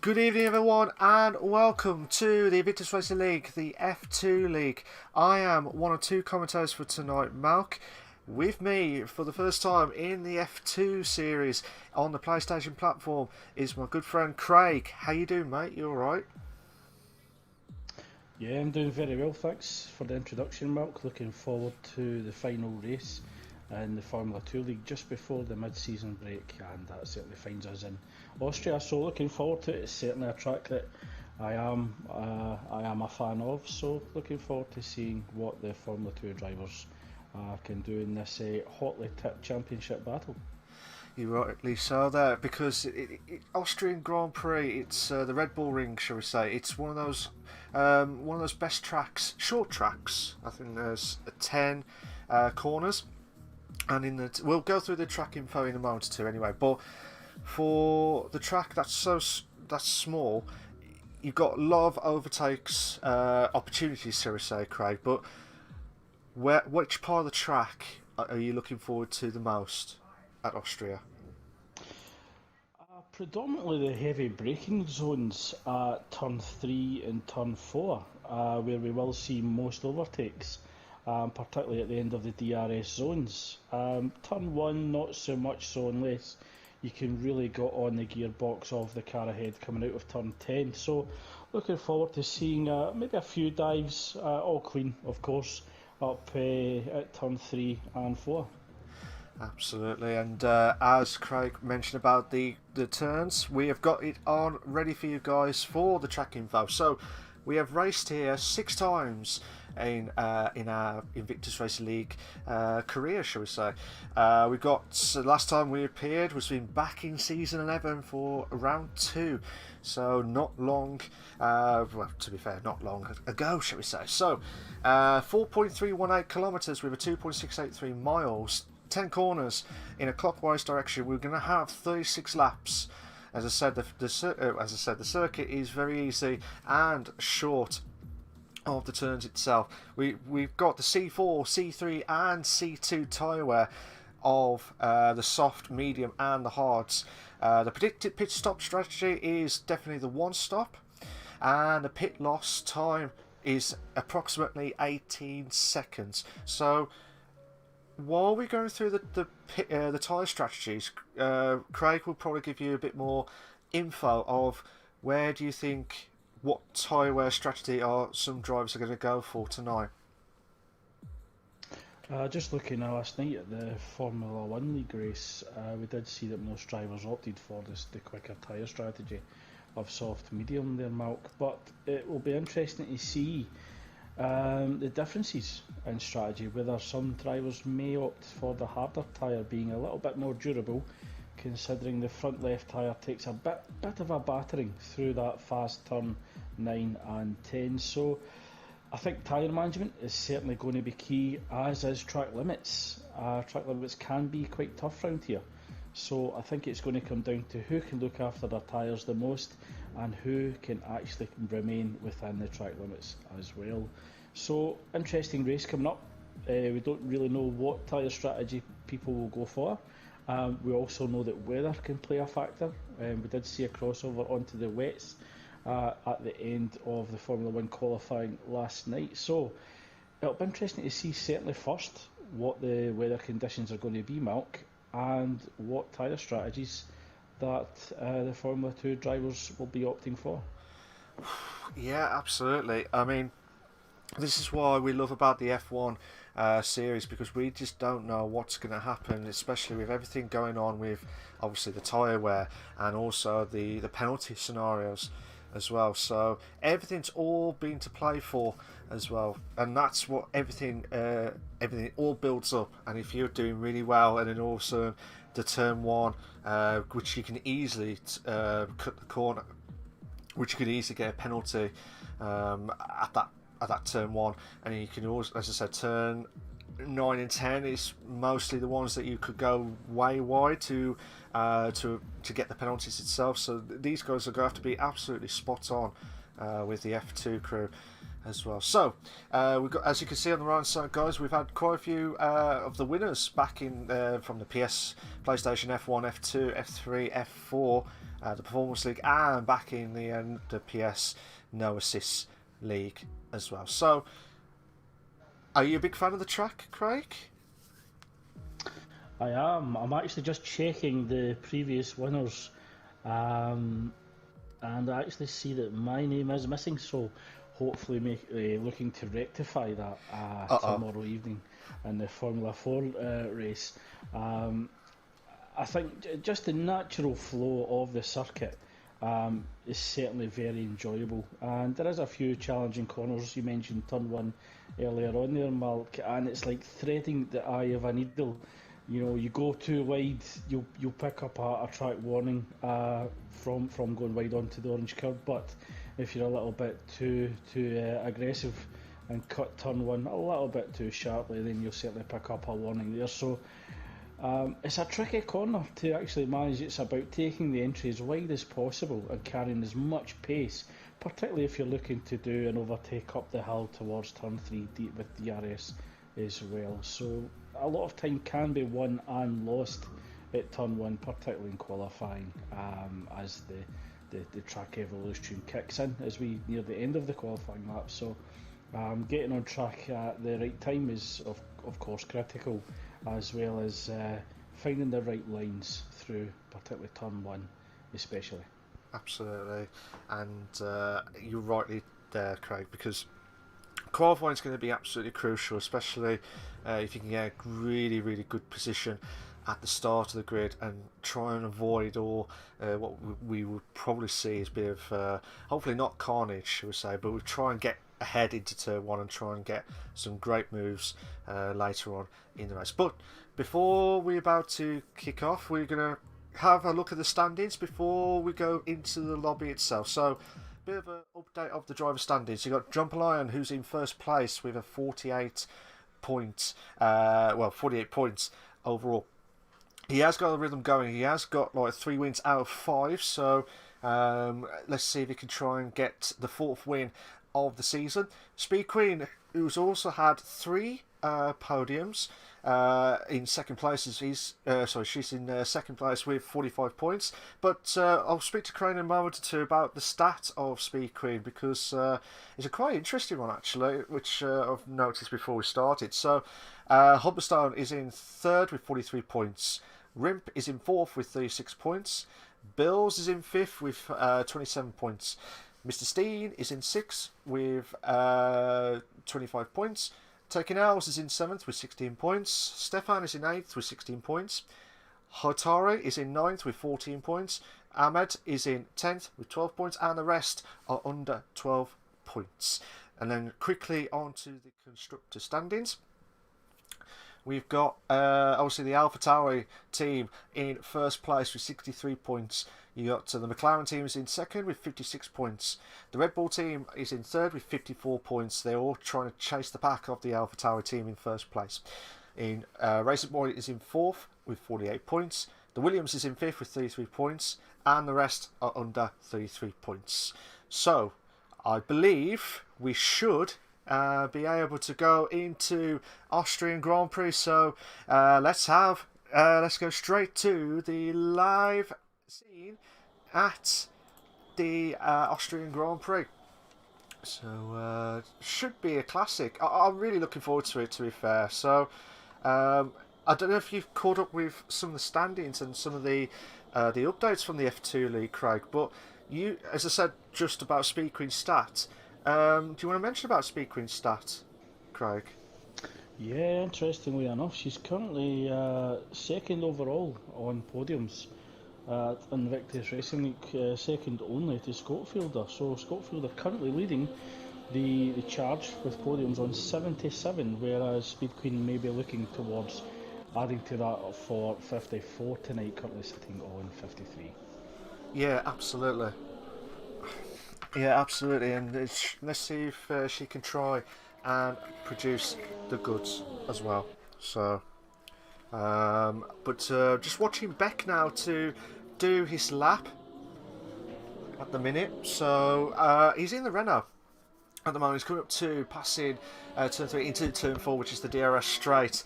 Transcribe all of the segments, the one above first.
Good evening everyone and welcome to the Invictus Racing League, the F2 League. I am one of two commentators for tonight, Malc. With me for the first time in the F2 series on the PlayStation platform is my good friend Craig. How you doing, mate? You alright? Yeah, I'm doing very well, thanks for the introduction, Malc. Looking forward to the final race in the Formula 2 League just before the mid-season break, and that certainly finds us in Austria, so looking forward to it. It's certainly a track that I am a fan of, so looking forward to seeing what the Formula 2 drivers can do in this hotly tipped championship battle. You're rightly so there, because Austrian Grand Prix, it's the Red Bull Ring, shall we say. It's one of those best tracks, short tracks. I think there's 10 corners, and we'll go through the track info in a moment or two anyway. But for the track that's small, you've got a lot of overtakes opportunities, shall we say, Craig. But which part of the track are you looking forward to the most at Austria? Predominantly the heavy braking zones at turn 3 and turn 4, where we will see most overtakes, particularly at the end of the DRS zones. Turn 1 not so much so, unless you can really get on the gearbox of the car ahead coming out of turn 10. So looking forward to seeing maybe a few dives, all clean of course, up at turn 3 and 4. Absolutely, and as Craig mentioned about the turns, we have got it on ready for you guys for the track info. So we have raced here 6 times in our Invictus Racing League career, shall we say. We got the last time we appeared was back in season 11 for round 2, so not long. Well, to be fair, not long ago, shall we say. So 4.318 kilometres with a 2.683 miles. 10 corners in a clockwise direction. We're going to have 36 laps. As I said, the circuit is very easy and short of the turns itself. We've got the C4, C3 and C2 tyre wear of the soft, medium and the hards. The predicted pit stop strategy is definitely the one stop, and the pit loss time is approximately 18 seconds. So while we're going through the tyre strategies, Craig will probably give you a bit more info of where do you think, what tyre wear strategy are some drivers are going to go for tonight. Just looking last night at the Formula 1 League race, we did see that most drivers opted for the quicker tyre strategy of soft medium there, Malc, but it will be interesting to see the differences in strategy, whether some drivers may opt for the harder tyre being a little bit more durable, considering the front left tyre takes a bit of a battering through that fast turn 9 and 10. So I think tyre management is certainly going to be key, as is track limits. Track limits can be quite tough round here, so I think it's going to come down to who can look after their tyres the most and who can actually remain within the track limits as well. So interesting race coming up. We don't really know what tyre strategy people will go for. We also know that weather can play a factor. We did see a crossover onto the wets at the end of the Formula 1 qualifying last night. So it'll be interesting to see, certainly first, what the weather conditions are going to be, Malc, and what tyre strategies that the Formula 2 drivers will be opting for. Yeah, absolutely. I mean, this is why we love about the F1 series, because we just don't know what's going to happen, especially with everything going on with obviously the tyre wear and also the penalty scenarios as well. So everything's all been to play for as well, and that's what everything all builds up. And if you're doing really well, and then also the turn 1, which you can easily cut the corner, which you could easily get a penalty at that turn 1, and you can also, as I said, turn 9 and 10 is mostly the ones that you could go way wide to get the penalties itself. So these guys are going to have to be absolutely spot on with the F2 crew. as well. So we've got, as you can see on the right side, guys, we've had quite a few of the winners back in from the PlayStation F1, F2, F3, F4, the Performance League, and back in the PS No Assist League as well. So, are you a big fan of the track, Craig? I am. I'm actually just checking the previous winners, and I actually see that my name is missing. So, hopefully, looking to rectify that tomorrow evening in the Formula 4 race. I think just the natural flow of the circuit is certainly very enjoyable, and there is a few challenging corners. You mentioned turn 1 earlier on there, Malc, and it's like threading the eye of a needle. You know, you go too wide, you'll pick up a track warning from going wide onto the orange curb. But if you're a little bit too aggressive and cut turn 1 a little bit too sharply, then you'll certainly pick up a warning there. So it's a tricky corner to actually manage. It's about taking the entry as wide as possible and carrying as much pace, particularly if you're looking to do an overtake up the hill towards turn 3 deep with DRS as well. So a lot of time can be won and lost at turn 1, particularly in qualifying, as the track evolution kicks in as we near the end of the qualifying lap. So getting on track at the right time is of course critical, as well as finding the right lines through, particularly turn 1 especially. Absolutely, and you're rightly there, Craig, because qualifying is going to be absolutely crucial, especially if you can get a really, really good position at the start of the grid and try and avoid all what we would probably see as a bit of, hopefully not carnage, shall we say, but we'll try and get ahead into turn 1 and try and get some great moves later on in the race. But before we're about to kick off, we're going to have a look at the standings before we go into the lobby itself. So, bit of an update of the driver standings. You've got Jumper Lion, who's in first place with a 48 points overall. He has got the rhythm going. He has got like 3 wins out of 5. So let's see if he can try and get the 4th win of the season. Speed Queen, who's also had 3 podiums in second place. She's in second place with 45 points. But I'll speak to Keiran in a moment or two about the stat of Speed Queen, because it's a quite interesting one actually, which I've noticed before we started. So Hubberstone is in 3rd with 43 points. Rimp is in 4th with 36 points. Bills is in 5th with 27 points. Mr. Steen is in 6th with 25 points. Taking Owls is in 7th with 16 points. Stefan is in 8th with 16 points. Hotari is in 9th with 14 points. Ahmed is in 10th with 12 points. And the rest are under 12 points. And then quickly on to the constructor standings. We've got obviously the AlphaTauri team in first place with 63 points. You got the McLaren team is in second with 56 points. The Red Bull team is in third with 54 points. They're all trying to chase the pack of the AlphaTauri team in first place. In Racing Boy is in fourth with 48 points. The Williams is in fifth with 33 points, and the rest are under 33 points. So I believe we should be able to go into Austrian Grand Prix. So let's go straight to the live scene at the Austrian Grand Prix. So should be a classic. I'm really looking forward to it, to be fair. So I don't know if you've caught up with some of the standings and some of the updates from the F2 League, Craig, but you, as I said just about Speed Queen's stat, do you want to mention about Speed Queen's stat, Craig? Yeah, interestingly enough, she's currently second overall on podiums at Invictus Racing League, second only to Scottfielder. So Scottfielder currently leading the charge with podiums on 77, whereas Speed Queen may be looking towards adding to that for 54 tonight, currently sitting on 53. Yeah, absolutely. Yeah, absolutely, and let's see if she can try and produce the goods as well. So, but just watching Beck now to do his lap at the minute. So he's in the Renault. at the moment. He's coming up to passing turn 3 into turn 4, which is the DRS straight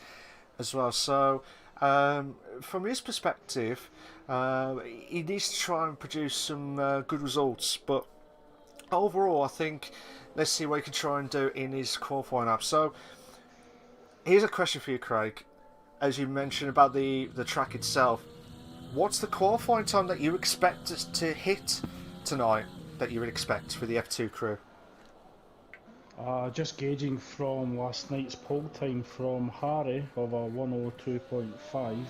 as well. So from his perspective, he needs to try and produce some good results. But overall, I think let's see what he can try and do in his qualifying lap. So here's a question for you, Craig. As you mentioned about the track itself, what's the qualifying time that you expect us to hit tonight, that you would expect for the F2 crew? Just gauging from last night's pole time from Harry of a 102.5,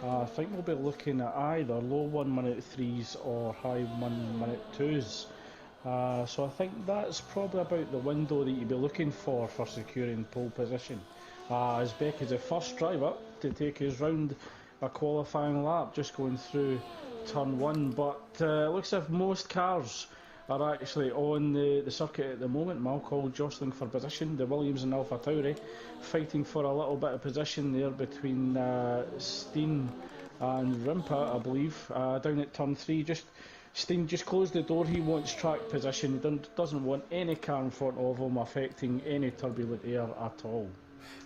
I think we'll be looking at either low 1 minute 3s or high 1 minute 2s. So I think that's probably about the window that you'd be looking for securing pole position. As Beck is the first driver to take his round a qualifying lap, just going through turn 1, but it looks as if most cars are actually on the circuit at the moment. Malc all jostling for position. The Williams and Alpha Tauri fighting for a little bit of position there between Steen and Rimpa, I believe, down at turn 3. Steen just closed the door. He wants track position. He doesn't want any car in front of him affecting any turbulent air at all.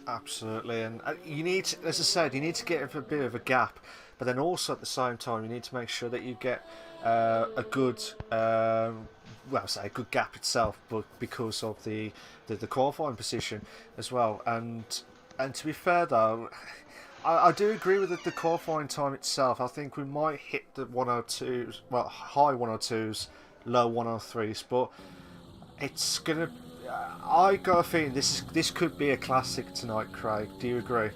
Absolutely, and you need, as I said, you need to get a bit of a gap, but then also at the same time you need to make sure that you get a good, well, say a good gap itself, but because of the qualifying position as well. And to be fair though, I do agree with the qualifying time itself. I think we might hit the 102s, well, high 102s, low 103s, but it's gonna. I got a feeling this could be a classic tonight, Craig. Do you agree?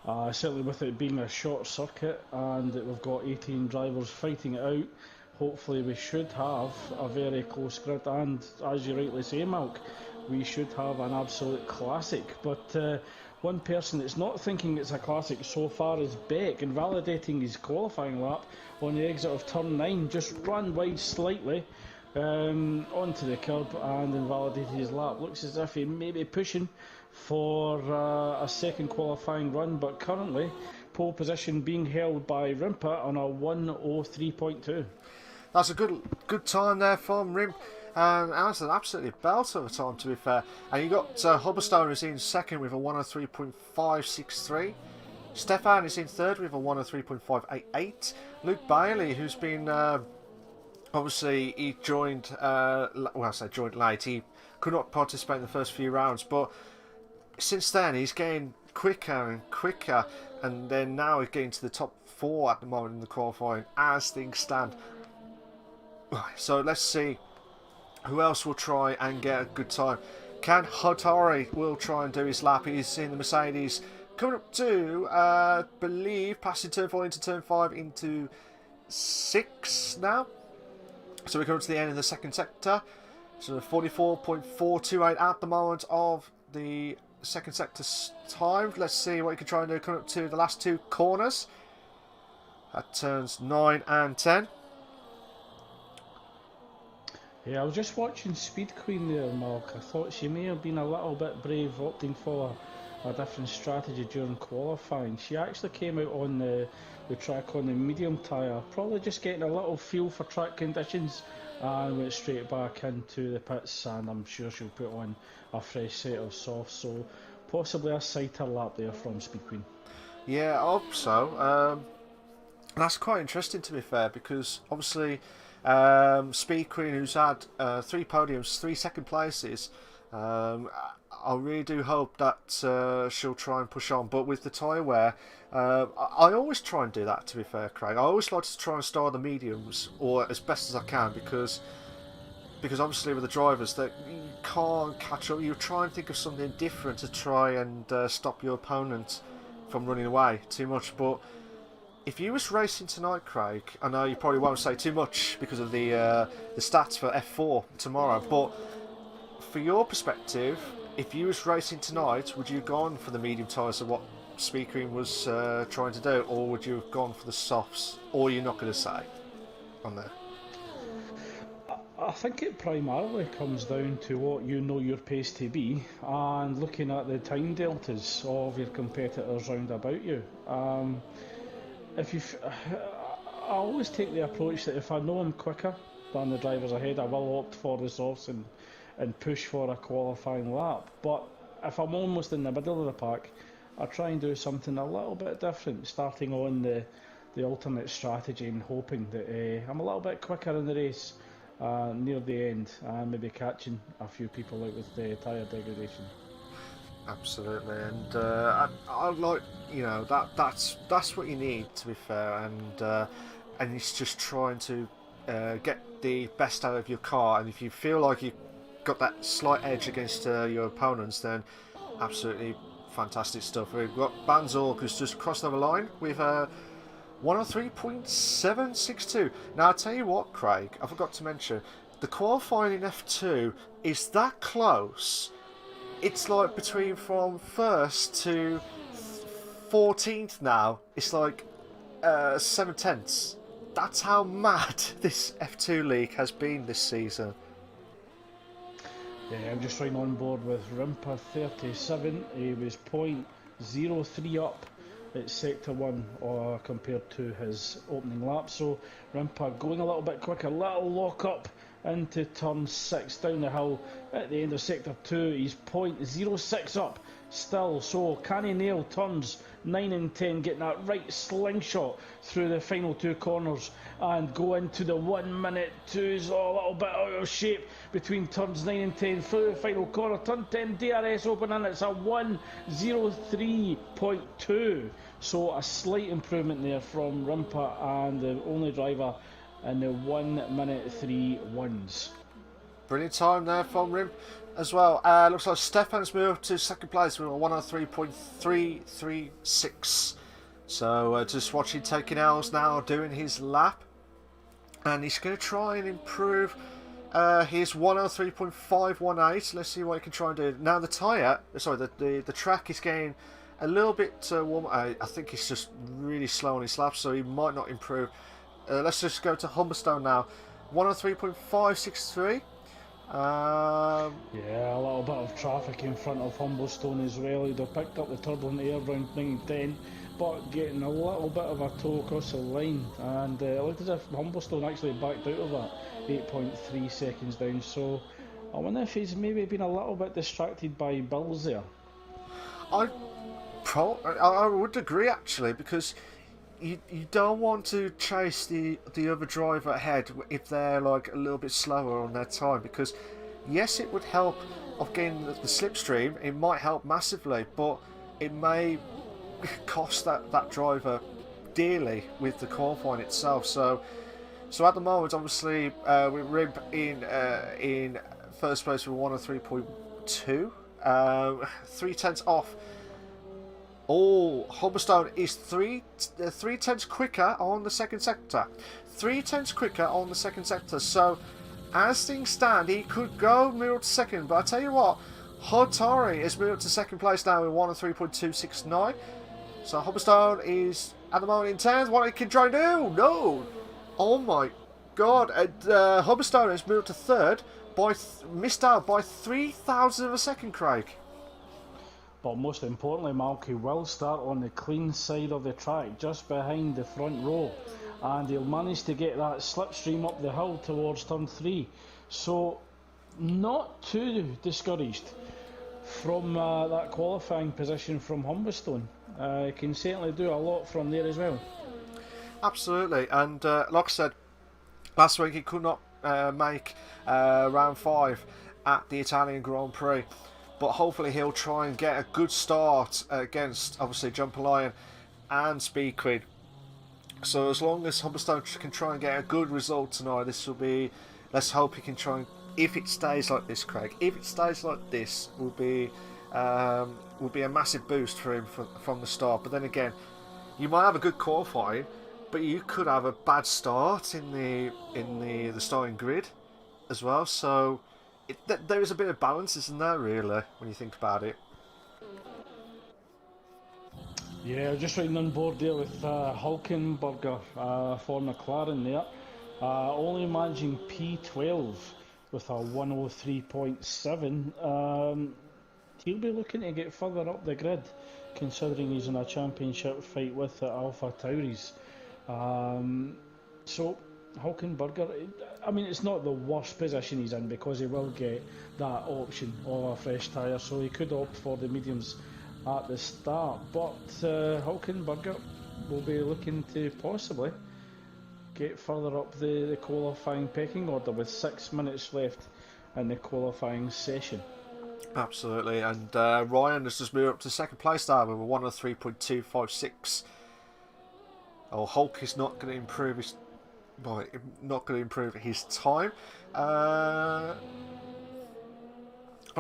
Certainly, with it being a short circuit and that we've got 18 drivers fighting it out, hopefully we should have a very close grid, and as you rightly say, Malc, we should have an absolute classic. But one person that's not thinking it's a classic so far is Beck, invalidating his qualifying lap on the exit of turn 9, just ran wide slightly onto the curb and invalidated his lap. Looks as if he may be pushing for a second qualifying run, but currently pole position being held by Rimpa on a 1:03.2. That's a good time there from Rim, and that's an absolutely belter of a time, to be fair. And you got Hubberstone is in second with a 1:03.563. Stefan is in third with a 1:03.588. Luke Bailey, who's been obviously he joined joined late. He could not participate in the first few rounds, but since then he's getting quicker and quicker, and then now he's getting to the top 4 at the moment in the qualifying as things stand. So let's see who else will try and get a good time. Can Hotari will try and do his lap? He's in the Mercedes, coming up to believe passing turn 4 into turn 5 into 6 now. So we're coming to the end of the second sector. So 44.428 at the moment of the second sector time. Let's see what you can try and do coming up to the last 2 corners. At turns 9 and 10. Yeah, I was just watching Speed Queen there, Malc. I thought she may have been a little bit brave, opting for a different strategy during qualifying. She actually came out on the track on the medium tyre, probably just getting a little feel for track conditions, and went straight back into the pits, and I'm sure she'll put on a fresh set of softs, so possibly a sighter lap there from Speed Queen. Yeah, I hope so. That's quite interesting, to be fair, because obviously Speed Queen, who's had 3 podiums, 3 second places, I really do hope that she'll try and push on. But with the tyre wear, I always try and do that, to be fair, Craig. I always like to try and start the mediums, or as best as I can, because obviously with the drivers that you can't catch up, you try and think of something different to try and stop your opponent from running away too much. But if you was racing tonight, Craig, I know you probably won't say too much because of the stats for F4 tomorrow, but for your perspective, if you was racing tonight, would you have gone for the medium tyres of what Speed Queen was trying to do, or would you have gone for the softs, or you're not going to say on there? I think it primarily comes down to what you know your pace to be, and looking at the time deltas of your competitors round about you. I always take the approach that if I know I'm quicker than the drivers ahead, I will opt for the softs and push for a qualifying lap. But if I'm almost in the middle of the pack, I try and do something a little bit different, starting on the alternate strategy and hoping that I'm a little bit quicker in the race near the end, and maybe catching a few people out with the tyre degradation. Absolutely, and I like, you know, that's what you need, to be fair, and it's just trying to get the best out of your car, and if you feel like you've got that slight edge against your opponents, then absolutely fantastic stuff. We've got Banzorg who's just crossed over the line with 103.762. Now, I'll tell you what, Craig, I forgot to mention, the qualifying in F2 is that close. It's like between from 1st to 14th now. It's like 7/10. That's how mad this F2 league has been this season. Yeah, I'm just right on board with Rimper 37. He was .03 up at Sector 1 compared to his opening lap. So Rimper going a little bit quicker, little lock up into turn 6 down the hill at the end of Sector 2. He's .06 up still, so can he nail turns 9 and 10, getting that right slingshot through the final 2 corners and go into the 1 minute 2s, a little bit out of shape between turns 9 and 10 through the final corner. Turn 10 DRS open and it's a 1:03.2, so a slight improvement there from Rimper, and the only driver in the 1 minute 3 ones. Brilliant time there from Rim as well. Looks like Stefan's moved to second place with a 103.336. So just watching taking L's now, doing his lap, and he's going to try and improve his 103.518. Let's see what he can try and do. Now the the track is getting a little bit warm. I think he's just really slow on his lap, so he might not improve. Let's just go to Humberstone now. 103.563. Yeah, a little bit of traffic in front of Humberstone as well. He'd have picked up the turbulent air around 9 and 10, but getting a little bit of a tow across the line, and it looked as if Humberstone actually backed out of that 8.3 seconds down. So I wonder if he's maybe been a little bit distracted by Bills there. I would agree, actually, because you don't want to chase the other driver ahead if they're like a little bit slower on their time, because yes, it would help of getting the slipstream, it might help massively, but it may cost that driver dearly with the qualifying itself. So at the moment, obviously, we're Rib in first place with 103.2, 3/10 off. Oh, Humberstone is 3/10 quicker on the second sector. 3/10 quicker on the second sector. So, as things stand, he could go move to second. But I tell you what, Hotari is moved to second place now with 103.269. So Humberstone is at the moment in 10th. What he can try and do? No! Oh my god! And Humberstone has moved to third missed out by 3,000 of a second, Craig. But most importantly, Malc will start on the clean side of the track, just behind the front row, and he'll manage to get that slipstream up the hill towards turn 3. So, not too discouraged from that qualifying position from Humberstone. He can certainly do a lot from there as well. Absolutely, and like I said, last week he could not make round 5 at the Italian Grand Prix. But hopefully he'll try and get a good start against, obviously, Jumper Lion and Speed Queen. So as long as Humberstone can try and get a good result tonight, this will be... Let's hope he can try and... If it stays like this, Craig, if it stays like this, will be a massive boost for him from the start. But then again, you might have a good qualifying, but you could have a bad start in the starting grid as well. So... there is a bit of balance, isn't there, really, when you think about it? Yeah, just riding on board there with Hulkenberger for McLaren there. Only managing P12 with a 103.7. He'll be looking to get further up the grid, considering he's in a championship fight with the Alpha Tauris. So, Hulkenberger, I mean, it's not the worst position he's in because he will get that option of a fresh tyre, so he could opt for the mediums at the start. But Hulkenberger will be looking to possibly get further up the qualifying pecking order with 6 minutes left in the qualifying session. Absolutely, and Ryan has just moved up to second place now with a 103.256. Oh, Hulk is not going to improve his, well, not going to improve his time. I'm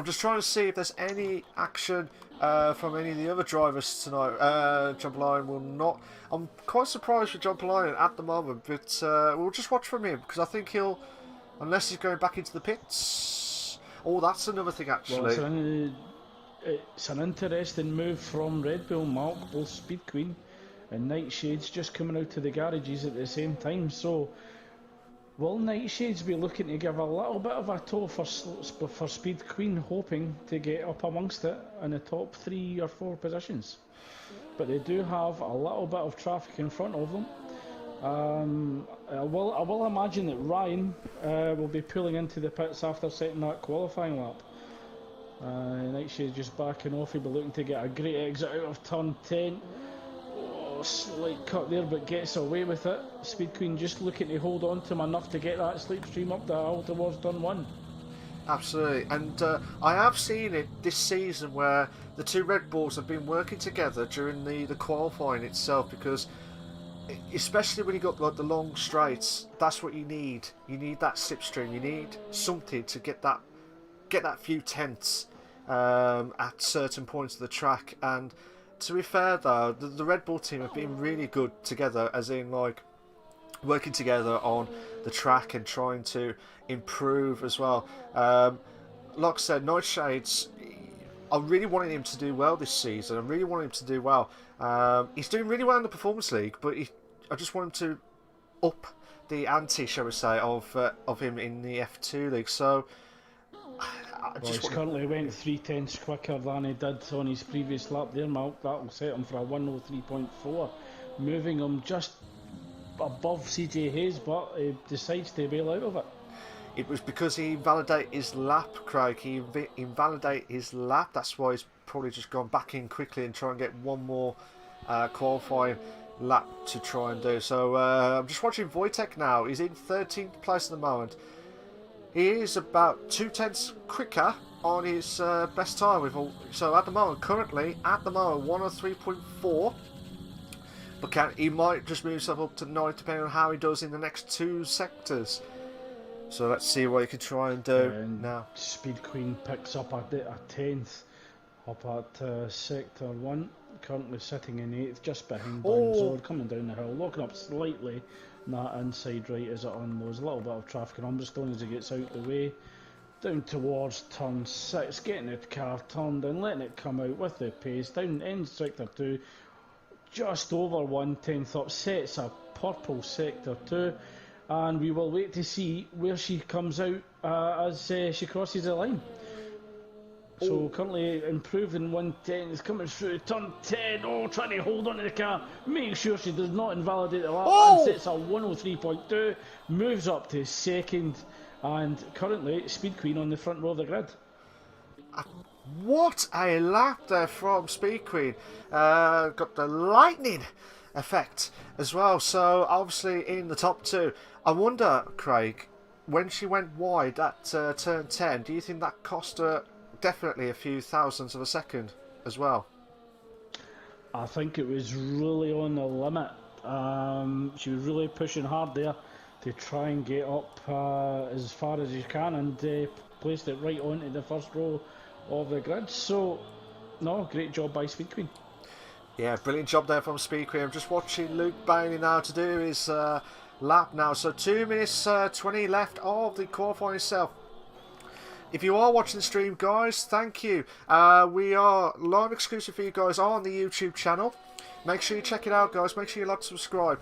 just trying to see if there's any action from any of the other drivers tonight. John Lyon will not. I'm quite surprised with John Lyon at the moment, but we'll just watch from him because I think he'll, unless he's going back into the pits. Oh, that's another thing actually. Well, it's an interesting move from Red Bull, Malc, both Speed Queen and Nightshades just coming out to the garages at the same time. So, will Nightshades be looking to give a little bit of a toe for Speed Queen, hoping to get up amongst it in the top 3 or 4 positions? But they do have a little bit of traffic in front of them. I will imagine that Ryan will be pulling into the pits after setting that qualifying lap. Nightshade just backing off. He'll be looking to get a great exit out of turn 10. Oh, slight cut there, but gets away with it. Speed Queen just looking to hold on to him enough to get that slipstream up the hill towards turn 1. Absolutely, and I have seen it this season where the two Red Bulls have been working together during the qualifying itself, because especially when you got like the long straights, that's what you need. You need that slipstream. You need something to get that few tenths at certain points of the track. And to be fair though, the Red Bull team have been really good together, as in like working together on the track and trying to improve as well. Like I said, Nightshades, I really wanted him to do well this season. I really wanted him to do well. He's doing really well in the Performance League, but I just want him to up the ante, shall we say, of him in the F2 League. So He's currently went 3/10 quicker than he did on his previous lap there, Malc. That will set him for a 103.4, moving him just above CJ Hayes, but he decides to bail out of it. It was because he invalidated his lap, Craig. He invalidated his lap. That's why he's probably just gone back in quickly and try and get one more qualifying lap to try and do. So I'm just watching Wojtek now. He's in 13th place at the moment. He is about 2/10 quicker on his best time. So at the moment, currently, 103.4. But he might just move himself up to 9 depending on how he does in the next 2 sectors. So let's see what he can try and do now. Speed Queen picks up a 10th up at sector 1, currently sitting in 8th, just behind Banzor, coming down the hill, locking up slightly. That inside right as it unloads, a little bit of traffic on Humberstone as he gets out the way. Down towards turn 6, getting the car turned and letting it come out with the pace. Down in sector 2, just over 1/10 up, sets a purple sector 2. And we will wait to see where she comes out as she crosses the line. So currently improving 1/10 is coming through turn 10. Oh, trying to hold on to the car, make sure she does not invalidate the lap, and sets a 103.2, moves up to second, and currently Speed Queen on the front row of the grid. What a lap there from Speed Queen. Got the lightning effect as well. So obviously in the top 2. I wonder, Craig, when she went wide at turn 10, do you think that cost her definitely a few thousandths of a second as well? I think it was really on the limit. She was really pushing hard there to try and get up as far as you can, and placed it right onto the first row of the grid. So, no, great job by Speed Queen. Yeah, brilliant job there from Speed Queen. I'm just watching Luke Bailey now to do his lap now. So 2 minutes 20 left of the qualifying itself. If you are watching the stream, guys, thank you. We are live exclusive for you guys on the YouTube channel. Make sure you check it out, guys. Make sure you like to subscribe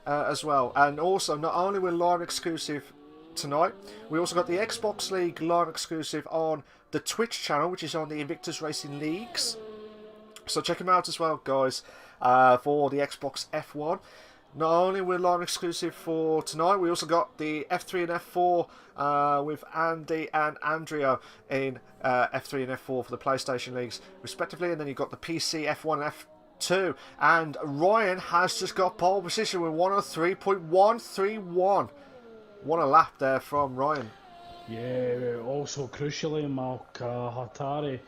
as well. And also, not only we're live exclusive tonight, we also got the Xbox League live exclusive on the Twitch channel, which is on the Invictus Racing Leagues. So check them out as well, guys, for the Xbox F1. not only we're line exclusive for tonight, we also got the F3 and F4 with Andy and Andriy in F3 and F4 for the PlayStation Leagues, respectively. And then you've got the PC F1 and F2. And Ryan has just got pole position with 103.131. What a lap there from Ryan. Yeah, also crucially, Malc, Hatari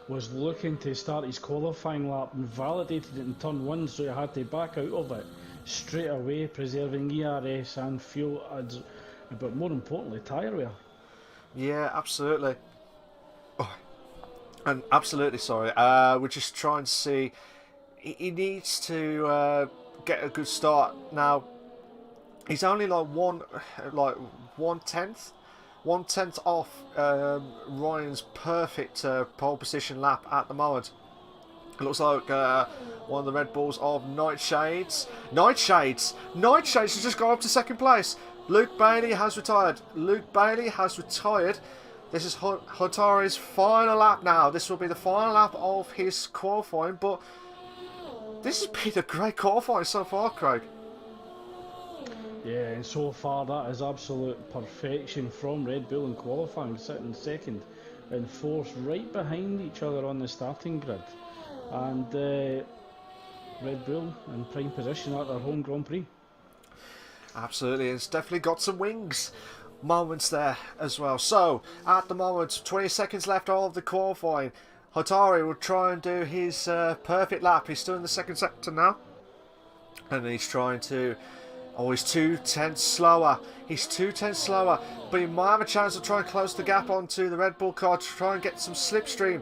was looking to start his qualifying lap and validated it in turn 1, so he had to back out of it straight away, preserving ERS and fuel, but more importantly, tyre wear. Yeah, absolutely. Oh, and absolutely, sorry. We're just trying to see. He needs to get a good start now. He's only like 1/10 off Ryan's perfect pole position lap at the moment. It looks like one of the Red Bulls of Nightshades has just gone up to second place. Luke Bailey has retired. This is Hatari's final lap now. This will be the final lap of his qualifying, but this has been a great qualifying so far, Craig. Yeah, and so far that is absolute perfection from Red Bull in qualifying, sitting second and fourth, right behind each other on the starting grid. And Red Bull in prime position at their home Grand Prix. Absolutely, it's definitely got some wings moments there as well. So, at the moment, 20 seconds left of the qualifying. Hatari will try and do his perfect lap. He's still in the second sector now. And he's trying to... Oh, he's 2/10 slower. But he might have a chance to try and close the gap onto the Red Bull car to try and get some slipstream.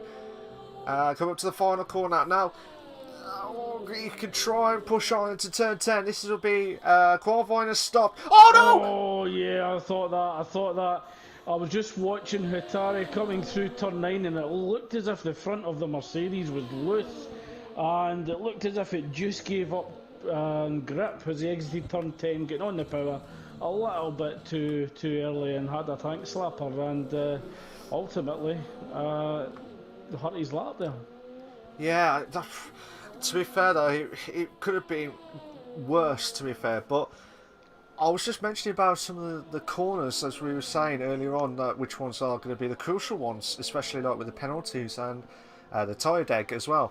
Come up to the final corner. Now, you can try and push on into turn 10. This will be qualifying has stopped. Oh, no! Oh, yeah, I thought that. I was just watching Hatari coming through turn 9 and it looked as if the front of the Mercedes was loose. And it looked as if it just gave up grip as he exited turn 10, getting on the power a little bit too early and had a tank slapper, and ultimately hurt his lap there. Yeah, to be fair though, it could have been worse, to be fair, but I was just mentioning about some of the corners, as we were saying earlier on, which ones are going to be the crucial ones, especially like with the penalties and the tyre deck as well.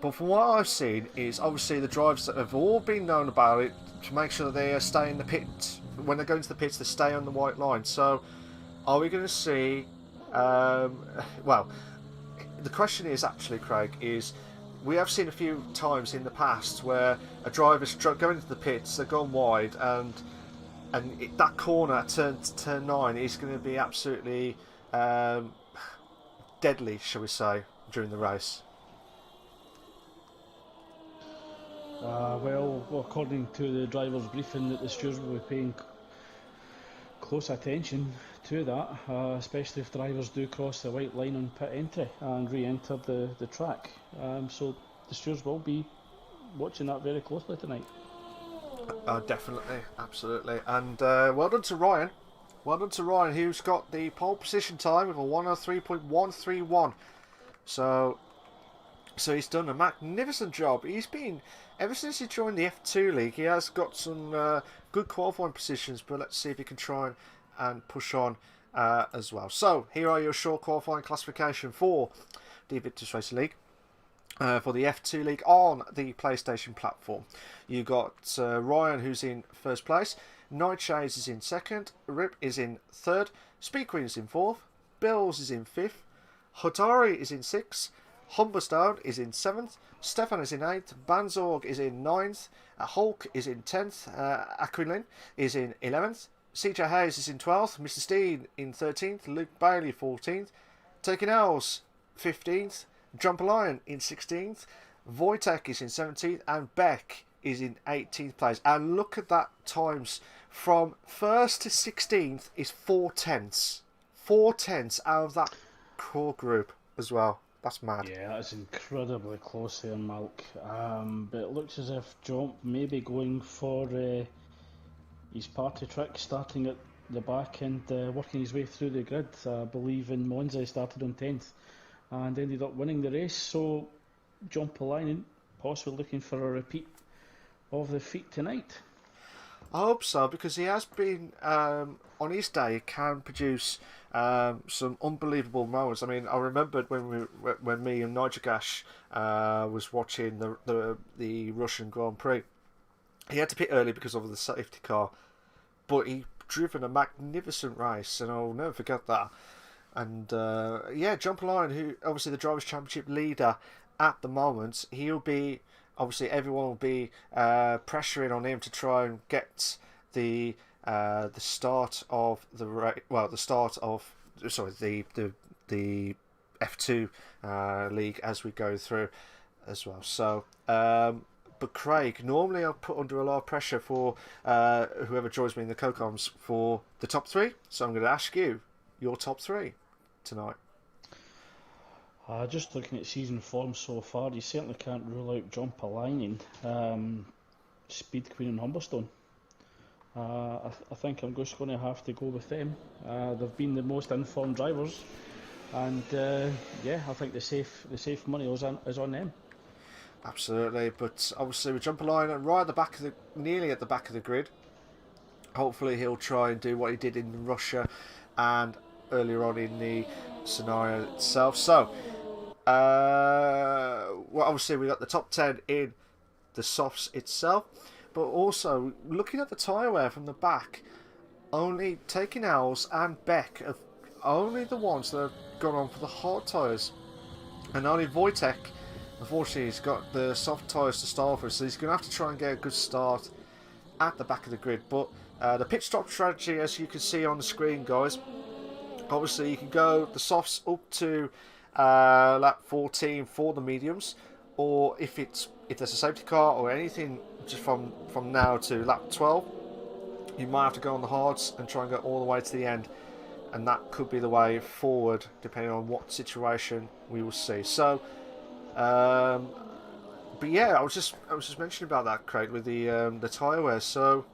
But from what I've seen is obviously the drivers that have all been known about it to make sure that they stay in the pit. When they go into the pits, they stay on the white line. So are we going to see... well, the question is actually, Craig, is we have seen a few times in the past where a driver's going into the pits, they've gone wide, and that corner at turn 9 is going to be absolutely deadly, shall we say, during the race. Well, according to the driver's briefing, that the stewards will be paying close attention to that, especially if drivers do cross the white line on pit entry and re-enter the track. So the stewards will be watching that very closely tonight. Definitely, absolutely. And well done to Ryan. Who's got the pole position time with a 103.131. So he's done a magnificent job. He's been, ever since he joined the F2 League, he has got some good qualifying positions, but let's see if he can try and push on as well. So, here are your short qualifying classification for the Invictus Racing League. For the F2 League on the PlayStation platform. You got Ryan, who's in first place. Nightshades is in second. Rip is in third. Speed Queen is in fourth. Bills is in fifth. Hatari is in sixth. Humberstone is in 7th, Stefan is in 8th, Banzorg is in 9th, Hulk is in 10th, Aquilin is in 11th, CJ Hayes is in 12th, Mr. Steen in 13th, Luke Bailey 14th, Taking L's 15th, Jumper Lion in 16th, Wojtek is in 17th, and Beck is in 18th place. And look at that times from 1st to 16th is 4/10. 4/10 out of that core group as well. That's mad. Yeah, that's incredibly close there, Malc. But it looks as if Jump may be going for his party trick, starting at the back and working his way through the grid. I believe in Monza he started on 10th and ended up winning the race. So Jump Alainen possibly looking for a repeat of the feat tonight. I hope so, because he has been on his day. He can produce some unbelievable moments. I mean, I remembered when me and Nigel Gash was watching the Russian Grand Prix. He had to pit early because of the safety car, but he driven a magnificent race, and I'll never forget that. And yeah, John Polainen, who obviously the Drivers' Championship leader at the moment, he'll be obviously everyone will be pressuring on him to try and get the start of the start of the F2 league as we go through as well. So. But Craig, normally I'll put under a lot of pressure for whoever joins me in the co-coms for the top three. So I'm going to ask you your top three tonight. Just looking at season form so far, you certainly can't rule out John Polainen, Speed Queen and Humberstone. I think I'm just going to have to go with them. They've been the most informed drivers, and yeah, I think the safe money is on them. Absolutely, but obviously with John Polainen right at the back of nearly at the back of the grid. Hopefully he'll try and do what he did in Russia and earlier on in the scenario itself. So, well, obviously we got the top 10 in the softs itself, but also looking at the tyre wear from the back, only Taking Owls and Beck are only the ones that have gone on for the hard tyres, and only Wojtek, unfortunately, he's got the soft tyres to start with, so he's going to have to try and get a good start at the back of the grid. But the pit stop strategy, as you can see on the screen, guys, obviously you can go the softs up to lap 14 for the mediums, or if there's a safety car or anything just from now to lap 12, you might have to go on the hards and try and go all the way to the end, and that could be the way forward depending on what situation we will see. So but yeah, I was just mentioning about that, Craig, with the tyre wear. So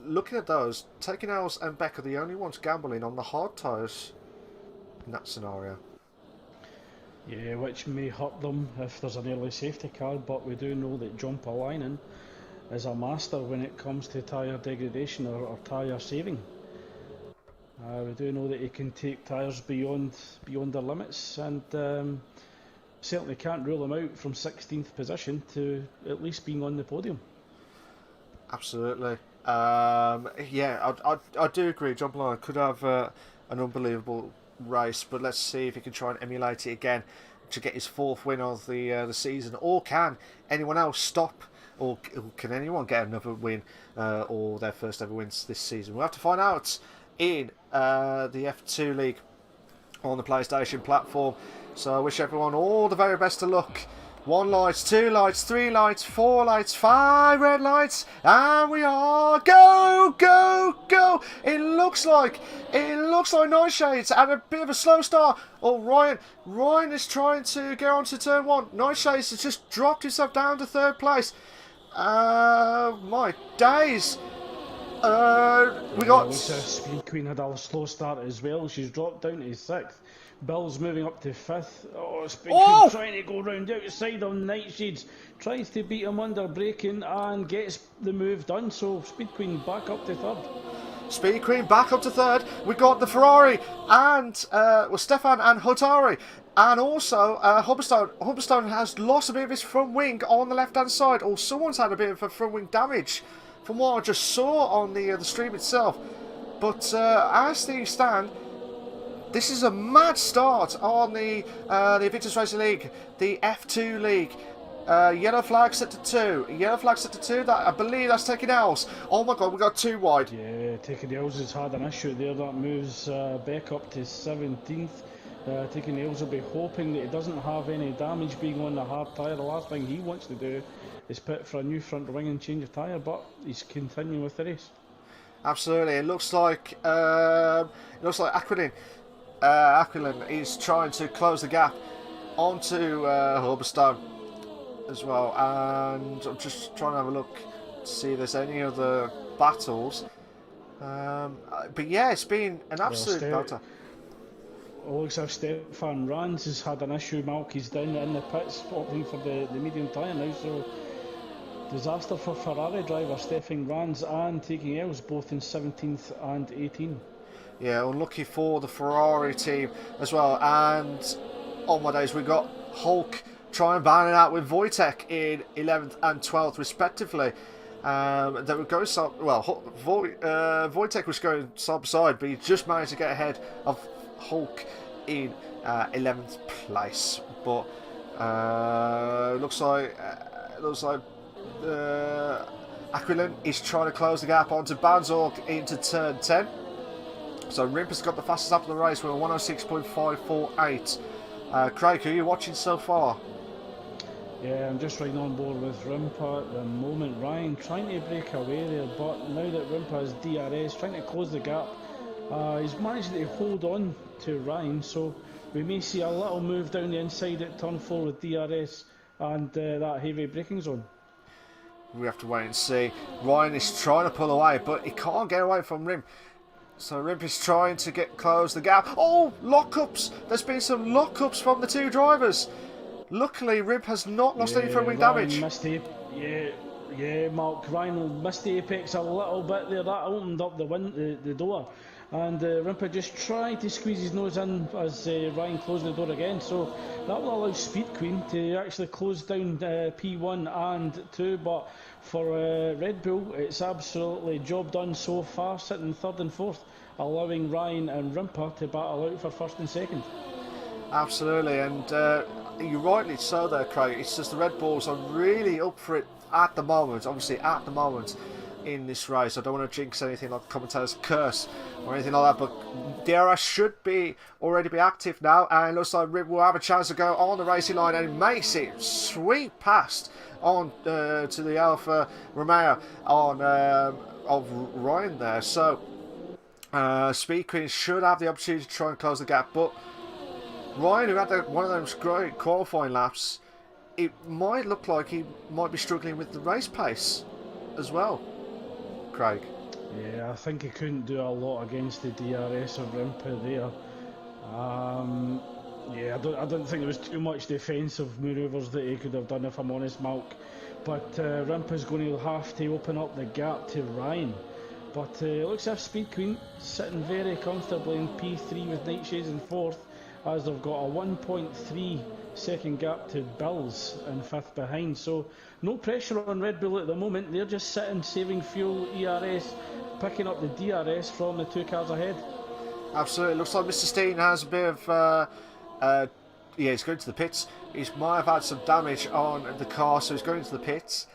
looking at those, Taking Owls and Beck are the only ones gambling on the hard tyres in that scenario. Yeah, which may hurt them if there's an early safety car, but we do know that John Polainen is a master when it comes to tyre degradation or tyre saving. We do know that he can take tyres beyond their limits, and certainly can't rule him out from 16th position to at least being on the podium. Absolutely. Yeah, I do agree. John Polainen could have an unbelievable race, but let's see if he can try and emulate it again to get his fourth win of the season, or can anyone else stop, or can anyone get another win or their first ever wins this season? We'll have to find out in the F2 League on the PlayStation platform. So I wish everyone all the very best of luck. 1 light, 2 lights, 3 lights, 4 lights, 5 red lights, and we are go, go, go. It looks like Nightshades had a bit of a slow start. Oh, Ryan is trying to get onto turn 1. Nightshades has just dropped himself down to 3rd place. My days. We got Speed Queen had a slow start as well. She's dropped down to 6th. Bill's moving up to 5th. Oh, Speed Queen trying to go round outside on Nightshades. Tries to beat him under braking and gets the move done. So Speed Queen back up to 3rd. Speed Queen back up to 3rd. We got the Ferrari and Stefan and Hotari. And also Humberstone. Humberstone has lost a bit of his front wing on the left hand side. Or someone's had a bit of a front wing damage from what I just saw on the stream itself. But as things stand, this is a mad start on the Invictus Racing League, the F2 League. Yellow flag set to 2. Yellow flag set to 2. That I believe that's Taking Owls. Oh my God, we got 2 wide. Yeah, Taking Owls has had an issue there. That moves Beck up to 17th. Taking Owls will be hoping that he doesn't have any damage being on the hard tyre. The last thing he wants to do is pit for a new front wing and change of tyre, but he's continuing with the race. Absolutely, it looks like Aquilin. Aquilin is trying to close the gap onto Humberstone as well, and I'm just trying to have a look to see if there's any other battles. But yeah, it's been an absolute battle. It looks like Stefan Rands has had an issue. Malc is down in the pits, opting for the medium tyre now, so Disaster for Ferrari driver Stefan Ranz and taking L's both in 17th and 18th. Yeah, unlucky for the Ferrari team as well. And on my days, we got Hulk trying to ban it out with Wojtek in 11th and 12th respectively. They were going Wojtek was going side by side, but he just managed to get ahead of Hulk in 11th place. But looks like Aquilin is trying to close the gap onto Banzorg into turn 10. So Rimper's got the fastest lap of the race with a 106.548. Craig, who are you watching so far? Yeah, I'm just right on board with Rimper at the moment. Ryan trying to break away there, but now that Rimper has DRS, trying to close the gap, he's managed to hold on to Ryan, so we may see a little move down the inside at turn 4 with DRS and that heavy braking zone. We have to wait and see. Ryan is trying to pull away, but he can't get away from Rim. So Rimp is trying to close the gap. Oh, lockups! There's been some lockups from the two drivers. Luckily, Rimp has not lost any front wing damage. Malc, Ryan missed the apex a little bit there. That opened up the door. And Rimper just tried to squeeze his nose in as Ryan closed the door again. So that will allow Speed Queen to actually close down P1 and 2. But for Red Bull, it's absolutely job done so far, sitting 3rd and 4th, allowing Ryan and Rimper to battle out for 1st and 2nd. Absolutely, and you're rightly so there, Craig. It's just the Red Bulls are really up for it at the moment, obviously at the moment in this race. I don't want to jinx anything like commentator's curse or anything like that, but DRS should already be active now, and it looks like Rib will have a chance to go on the racing line and makes it sweep past on to the Alfa Romeo on of Ryan there. So Speed Queen should have the opportunity to try and close the gap, but Ryan, who had one of those great qualifying laps, it might look like he might be struggling with the race pace as well. Craig. Yeah, I think he couldn't do a lot against the DRS of Rimper there. I don't think there was too much defensive manoeuvres that he could have done, if I'm honest, Malc. But Rimper's going to have to open up the gap to Ryan. But it looks as if Speed Queen sitting very comfortably in P3 with Nightshades in 4th, as they've got a 1.3 second gap to Bills in 5th behind. So no pressure on Red Bull at the moment. They're just sitting, saving fuel, ERS, picking up the DRS from the two cars ahead. Absolutely. Looks like Mr. Steen has a bit of he's going to the pits. He might have had some damage on the car, so he's going to the pits.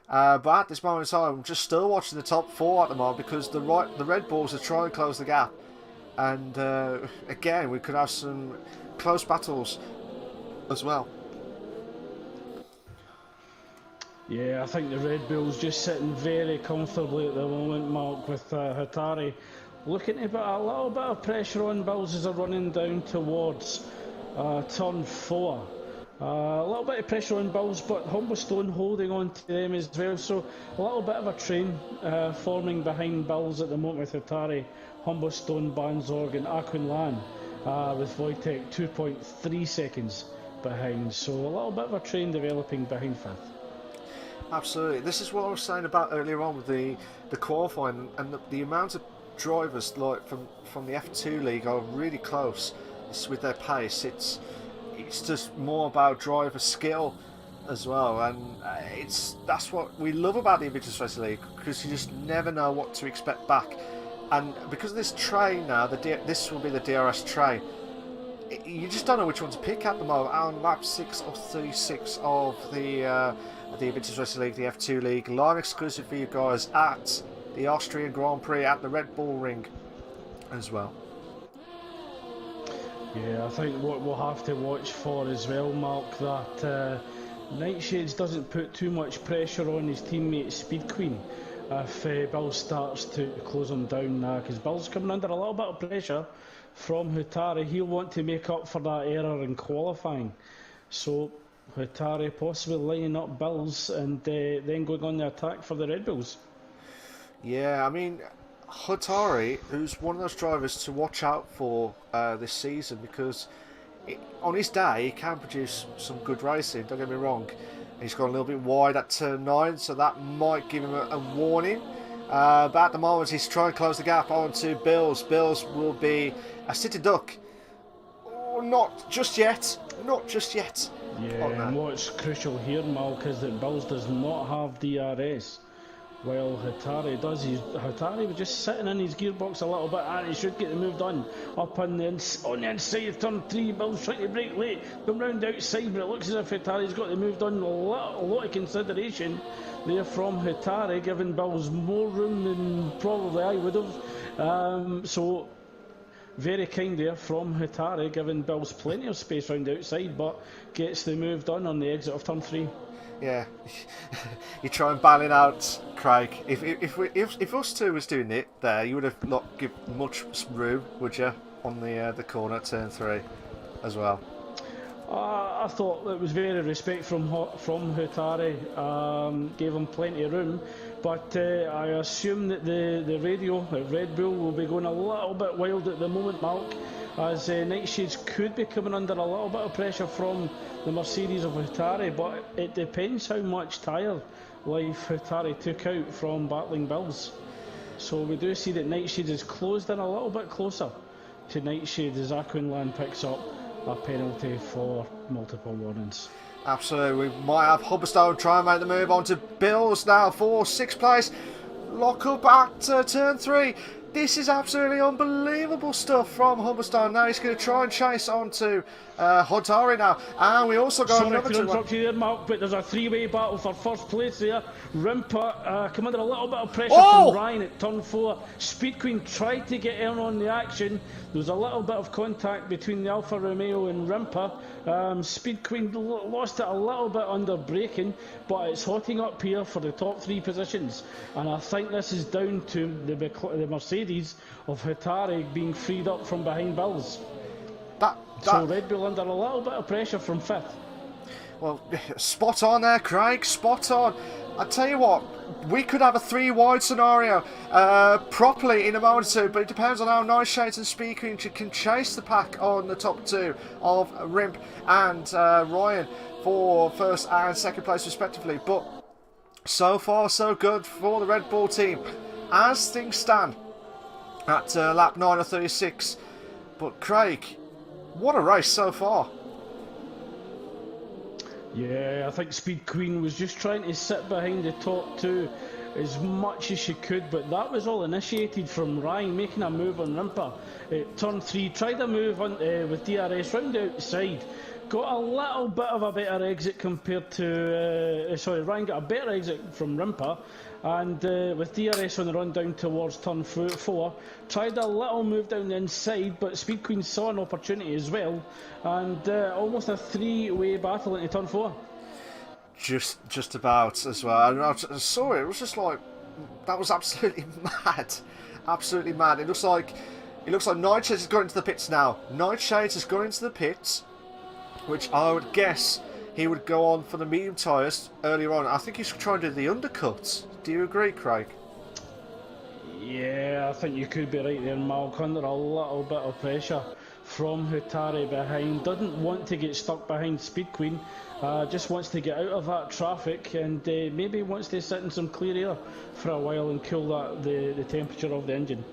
But at this moment in time, I'm just still watching the top 4 at the moment, because the Red Bulls are trying to close the gap. And again, we could have some close battles as well. Yeah, I think the Red Bull's just sitting very comfortably at the moment, Malc, with Hatari looking to put a little bit of pressure on Bills as they're running down towards turn 4. A little bit of pressure on Bills, but Humblestone holding on to them as well. So a little bit of a train forming behind Bills at the moment with Hatari, Humblestone, Banzorg and Aquinlan, with Wojtek 2.3 seconds behind. So a little bit of a train developing behind 5th. Absolutely. This is what I was saying about earlier on with the qualifying, and the amount of drivers like from the F2 League are really close with their pace. It's just more about driver skill as well, and that's what we love about the Invictus Racing League, because you just never know what to expect back. And because of this train now, this will be the DRS train, you just don't know which one to pick at the moment. On lap 6 of 36 of the Invictus Racing League, the F2 League, live exclusive for you guys at the Austrian Grand Prix at the Red Bull Ring as well. Yeah, I think what we'll have to watch for as well, Malc, that Nightshades doesn't put too much pressure on his teammate Speed Queen if Bill starts to close him down now, because Bill's coming under a little bit of pressure from Hutari. He'll want to make up for that error in qualifying. So Hutari possibly lining up Bills and then going on the attack for the Red Bulls. Yeah, I mean, Hutari, who's one of those drivers to watch out for this season, because on his day he can produce some good racing, don't get me wrong, He's gone a little bit wide at turn 9, so that might give him a warning. But at the moment, he's trying to close the gap onto Bills. Bills will be a city duck. Oh, not just yet. Not just yet. Yeah, and what's crucial here, Malc, is that Bills does not have DRS. Well, Hatari does. Hatari was just sitting in his gearbox a little bit, and he should get the move done. Up on the inside of turn 3, Bill's trying to brake late, come round outside, but it looks as if Hatari's got the move done. A lot of consideration there from Hatari, giving Bills more room than probably I would have. So, very kind there from Hatari, giving Bills plenty of space round outside, but gets the move done on the exit of turn 3. Yeah, you try and bail it out, Craig. If us two was doing it there, you would have not give much room, would you, on the corner at turn 3 as well? I thought it was very respect from Hatari. Gave him plenty of room, but I assume that the radio at Red Bull will be going a little bit wild at the moment, Malc, as Nightshades could be coming under a little bit of pressure from the Mercedes of Hatari, but it depends how much tyre life Hatari took out from battling Bills. So we do see that Nightshades is closed in a little bit closer to Nightshades as Aquinland picks up a penalty for multiple warnings. Absolutely, we might have Hubberstone try and make the move onto Bills now for 6th place. Lock up at turn 3. This is absolutely unbelievable stuff from Hubberstone. Now he's going to try and chase onto Hatari now. And we also got another two. Sorry to interrupt you there, Malc, but there's a 3-way battle for first place there. Rimper come under a little bit of pressure from Ryan at turn 4. Speed Queen tried to get in on the action. There was a little bit of contact between the Alfa Romeo and Rimper. Speed Queen lost it a little bit under braking, but it's hotting up here for the top 3 positions. And I think this is down to the Mercedes of Hatari being freed up from behind Bills. So Red Bull under a little bit of pressure from 5th. Well, spot on there, Craig, spot on. I tell you what, we could have a 3-wide scenario properly in a moment or two, but it depends on how Nightshades and Speed Queen can chase the pack on the top 2 of Rimp and Ryan for 1st and 2nd place respectively. But so far so good for the Red Bull team as things stand at lap 9 of 36. But Craig, what a race so far. Yeah, I think Speed Queen was just trying to sit behind the top 2 as much as she could, but that was all initiated from Ryan making a move on Rimper. Turn 3, tried a move on, with DRS round outside. Got a little bit of a better exit compared to... Ryan got a better exit from Rimper, and with DRS on the run down towards turn 4, tried a little move down the inside, but Speed Queen saw an opportunity as well, and almost a 3-way battle into turn 4. Just about as well. And I saw it. It was just like, that was absolutely mad, absolutely mad. It looks like Nightshades has gone into the pits now. Nightshades has gone into the pits, which I would guess he would go on for the medium tyres earlier on. I think he's trying to do the undercuts. Do you agree, Craig? Yeah, I think you could be right there, Malc, under a little bit of pressure from Hatari behind. Doesn't want to get stuck behind Speed Queen, just wants to get out of that traffic, and maybe wants to sit in some clear air for a while and cool the temperature of the engine.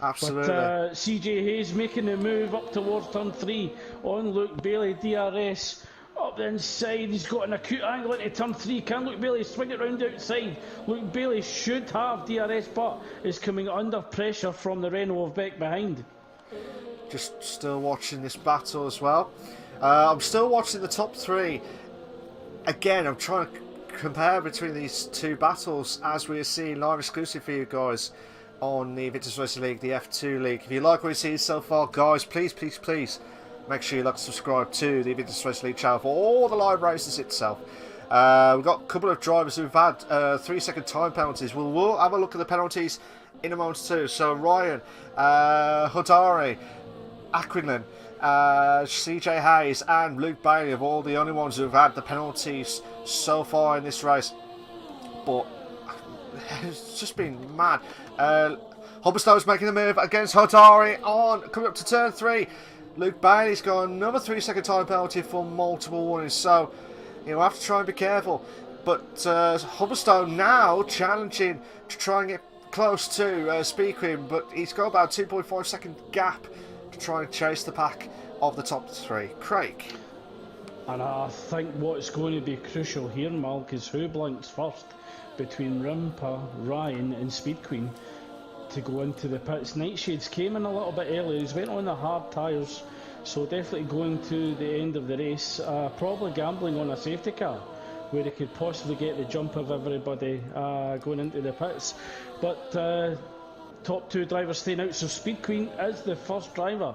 Absolutely. But CJ Hayes making the move up towards turn 3 on Luke Bailey. DRS up the inside, he's got an acute angle into turn 3. Can Luke Bailey swing it round outside? Luke Bailey should have DRS, but is coming under pressure from the Renault of Beck behind. Just still watching this battle as well. I'm still watching the top 3. Again, I'm trying to compare between these 2 battles as we are seeing live exclusive for you guys on the Invictus Racing League, the F2 League. If you like what you see so far, guys, please make sure you like to subscribe to the Invictus Racing League channel for all the live races itself. We've got a couple of drivers who've had 3-second time penalties. We'll have a look at the penalties in a moment too. So Ryan, Hatari, Aquinlan, CJ Hayes and Luke Bailey are all the only ones who've had the penalties so far in this race. But it's just been mad. Hubberstone's making the move against Hatari on coming up to turn 3. Luke Bailey's got another 3-second time penalty for multiple warnings. So He'll have to try and be careful. But Hubblestone now challenging to try and get close to Speed Queen, but he's got about a 2.5 second gap to try and chase the pack of the top three. Craig. And I think what's going to be crucial here, Malc, is who blinks first between Rimpa, Ryan and Speed Queen to go into the pits. Nightshades came in a little bit earlier. He's went on the hard tyres, so definitely going to the end of the race. Probably gambling on a safety car where he could possibly get the jump of everybody going into the pits. But top two drivers staying out, so Speed Queen is the first driver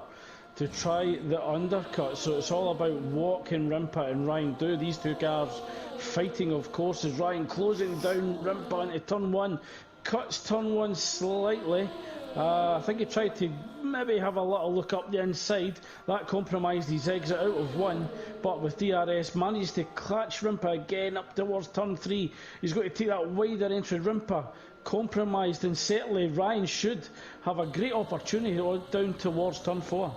to try the undercut. So it's all about what can Rimpa and Ryan do. These two cars fighting, of course, as Ryan closing down Rimpa into turn one, cuts turn one slightly. I think he tried to maybe have a little look up the inside. That compromised his exit out of one, but with DRS managed to clutch Rimpa again up towards turn three. He's got to take that wider entry. Rimpa compromised, and certainly Ryan should have a great opportunity down towards turn four.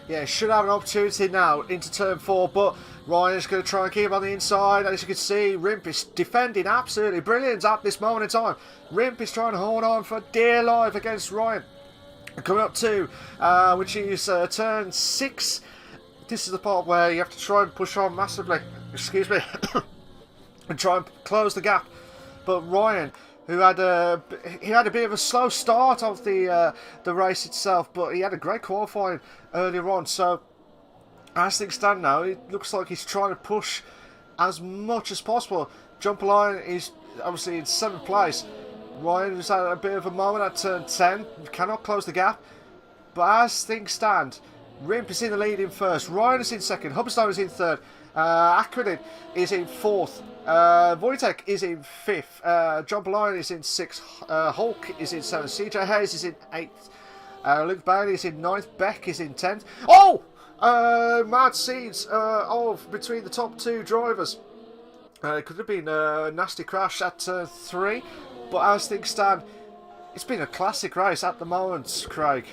Yeah, should have an opportunity now into turn four, but Ryan's going to try and keep him on the inside. As you can see, Rimp is defending absolutely brilliant at this moment in time. Rimp is trying to hold on for dear life against Ryan. Coming up to, which is turn 6. This is the part where you have to try and push on massively, excuse me, and try and close the gap. But Ryan, who had a bit of a slow start of the race itself, but he had a great qualifying earlier on. So as things stand now, it looks like he's trying to push as much as possible. Jumper line is obviously in 7th place. Ryan has had a bit of a moment at turn 10, cannot close the gap. But as things stand, Rimp is in the lead in first, Ryan is in second, Hubblestone is in third, Akronin is in fourth, Wojtek is in fifth, John Belion is in sixth, Hulk is in seventh, CJ Hayes is in eighth, Luke Bailey is in ninth, Beck is in 10th. Oh! Mad scenes between the top two drivers. It could have been a nasty crash at turn 3, but as things stand, it's been a classic race at the moment, Craig.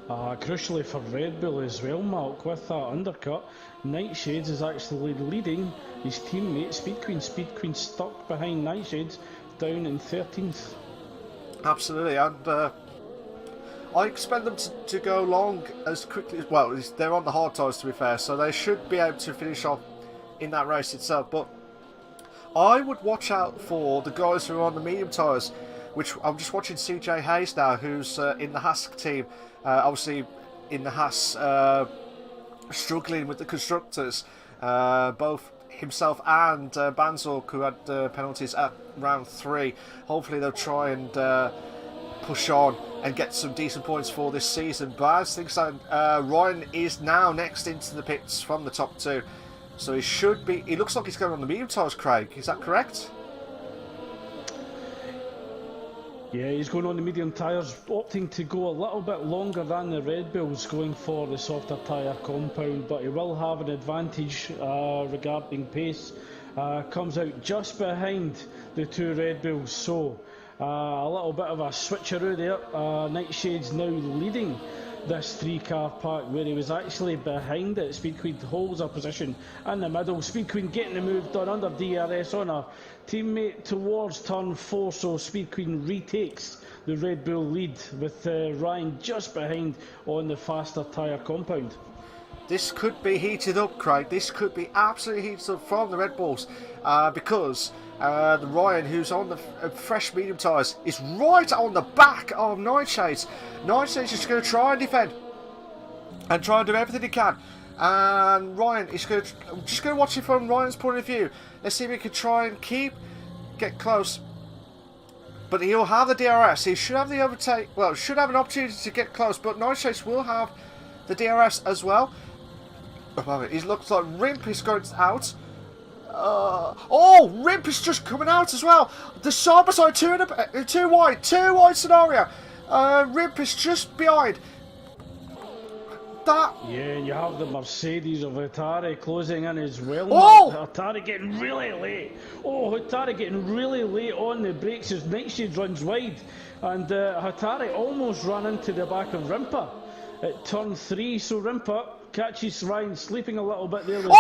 Crucially for Red Bull as well, Malc, with that undercut, Nightshades is actually leading his teammate Speed Queen. Speed Queen stuck behind Nightshades, down in 13th. Absolutely, and I expect them to go long as quickly as, well, they're on the hard tyres to be fair, so they should be able to finish off in that race itself. But I would watch out for the guys who are on the medium tyres, which I'm just watching CJ Hayes now, who's in the Haas team, obviously in the Haas struggling with the constructors, both himself and Banzork, who had penalties at round 3. Hopefully they'll try and push on and get some decent points for this season. But as things stand, Ryan is now next into the pits from the top 2. So he should be, he looks like he's going on the medium tyres, Craig, is that correct? Yeah, he's going on the medium tyres, opting to go a little bit longer than the Red Bulls, going for the softer tyre compound, but he will have an advantage regarding pace. Comes out just behind the two Red Bulls, so a little bit of a switcheroo there. Nightshades now leading this 3-car pack, where he was actually behind it. Speed Queen holds a position in the middle. Speed Queen getting the move done under DRS on a teammate towards turn 4, so Speed Queen retakes the Red Bull lead with Ryan just behind on the faster tyre compound. This could be heated up, Craig. This could be absolutely heated up from the Red Bulls, because the Ryan, who's on the fresh medium tyres, is right on the back of Nightshades. Nightshades is going to try and defend and try and do everything he can. And Ryan is going to, I'm just going to watch it from Ryan's point of view. Let's see if he can try and get close. But he'll have the DRS. He should have the overtake. Well, should have an opportunity to get close. But Nightshades will have the DRS as well. It looks like Rimp is going out. Rimp is just coming out as well. The side by side, two wide scenario. Rimp is just behind. That. Yeah, and you have the Mercedes of Hatari closing in as well. Hatari getting really late. Hatari getting really late on the brakes as Nightshade runs wide, and Hatari almost ran into the back of Rimpa at turn 3. So Rimpa catches Ryan sleeping a little bit there with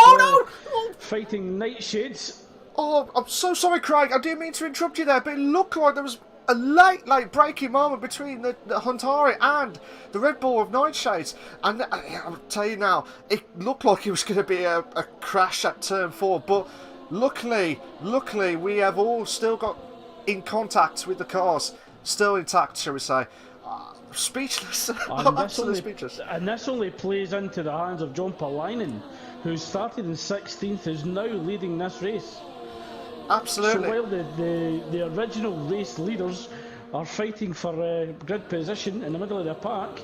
fighting nightshades. Oh, I'm so sorry, Craig. I didn't mean to interrupt you there, but it looked like there was a late breaking moment between the Huntari and the Red Bull of Nightshades. And I'll tell you now, it looked like it was going to be a crash at turn 4, but luckily, we have all still got in contact with the cars, still intact, shall we say. Speechless. I'm absolutely speechless. And this only plays into the hands of John Palainen, who started in 16th, is now leading this race. Absolutely. So while the original race leaders are fighting for grid position in the middle of the pack,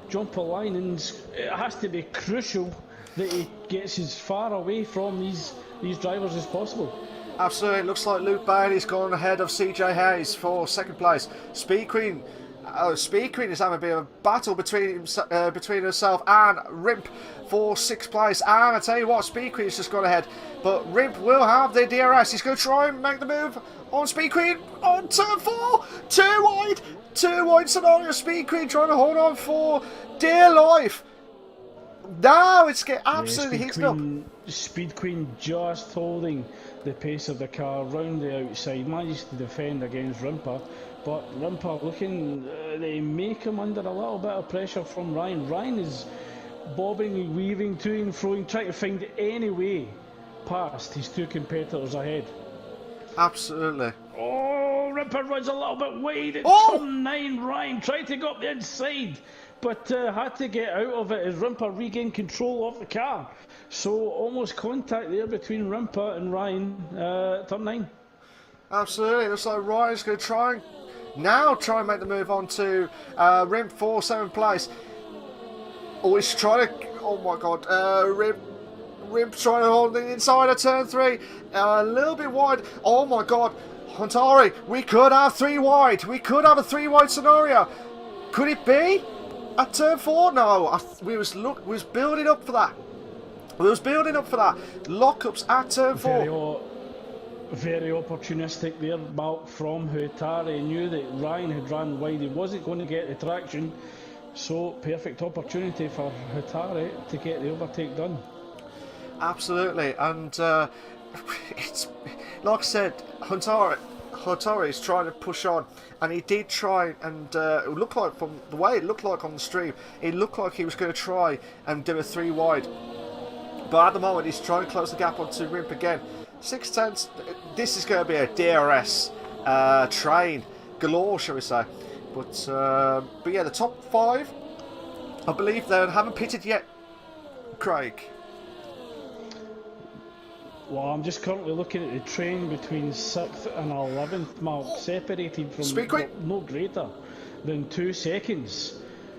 John Palainen's, it has to be crucial that he gets as far away from these drivers as possible. Absolutely. It looks like Luke Bailey's gone ahead of CJ Hayes for second place. Speed Queen is having a bit of a battle between herself and Rimp for 6th place. And I tell you what, Speed Queen's just gone ahead. But Rimp will have the DRS. He's going to try and make the move on Speed Queen on turn 4. Two wide scenario. Speed Queen trying to hold on for dear life. Now it's getting absolutely heated up. Speed Queen just holding the pace of the car round the outside. Managed to defend against Rimper. But Rimper looking, they make him under a little bit of pressure from Ryan. Ryan is bobbing and weaving to and fro, trying to find any way past his two competitors ahead. Absolutely. Oh, Rimper runs a little bit wide at turn 9. Ryan tried to go up the inside, but had to get out of it as Rimper regained control of the car. So almost contact there between Rimper and Ryan turn 9. Absolutely. Looks like Ryan's going to try and make the move on to Rimp for 7th place. Oh, he's trying to... Oh my god. Rimp trying to hold the inside of turn 3. A little bit wide. Oh my god. Huntari, we could have 3 wide. We could have a 3 wide scenario. Could it be? At turn 4? No. We was building up for that. Lockups at turn 4. Very opportunistic there, Malc from Huntari. Knew that Ryan had run wide, he wasn't going to get the traction, so perfect opportunity for Huntari to get the overtake done. Absolutely, and it's like I said, Huntari is trying to push on, and he did try, and it looked like, from the way it looked like on the stream, it looked like he was going to try and do a 3 wide, but at the moment he's trying to close the gap onto Rimp again. 6/10. This is going to be a DRS train galore, shall we say? But yeah, the top 5, I believe they haven't pitted yet. Craig. Well, I'm just currently looking at the train between 6th and 11th, Malc, separated from no greater than 2 seconds.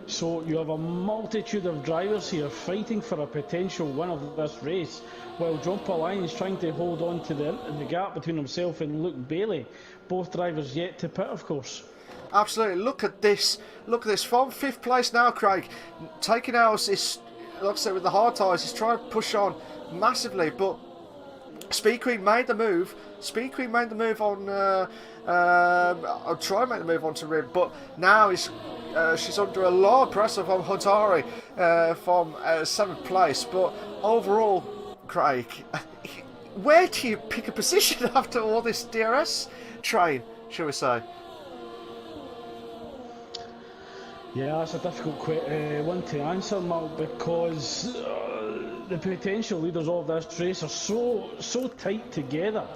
So you have a multitude of drivers here fighting for a potential win of this race, while John Palainen is trying to hold on to the gap between himself and Luke Bailey. Both drivers yet to pit, of course. Absolutely. Look at this. From 5th place now, Craig. Taking out this, like I said, with the hard tyres, he's trying to push on massively, but Speed Queen made the move. On. I'll try and make the move onto Rim, but now she's under a lot of pressure from Huntari from 7th place. But overall, Craig, where do you pick a position after all this DRS train, shall we say? Yeah, that's a difficult one to answer, Malc, because the potential leaders of this race are so tight together.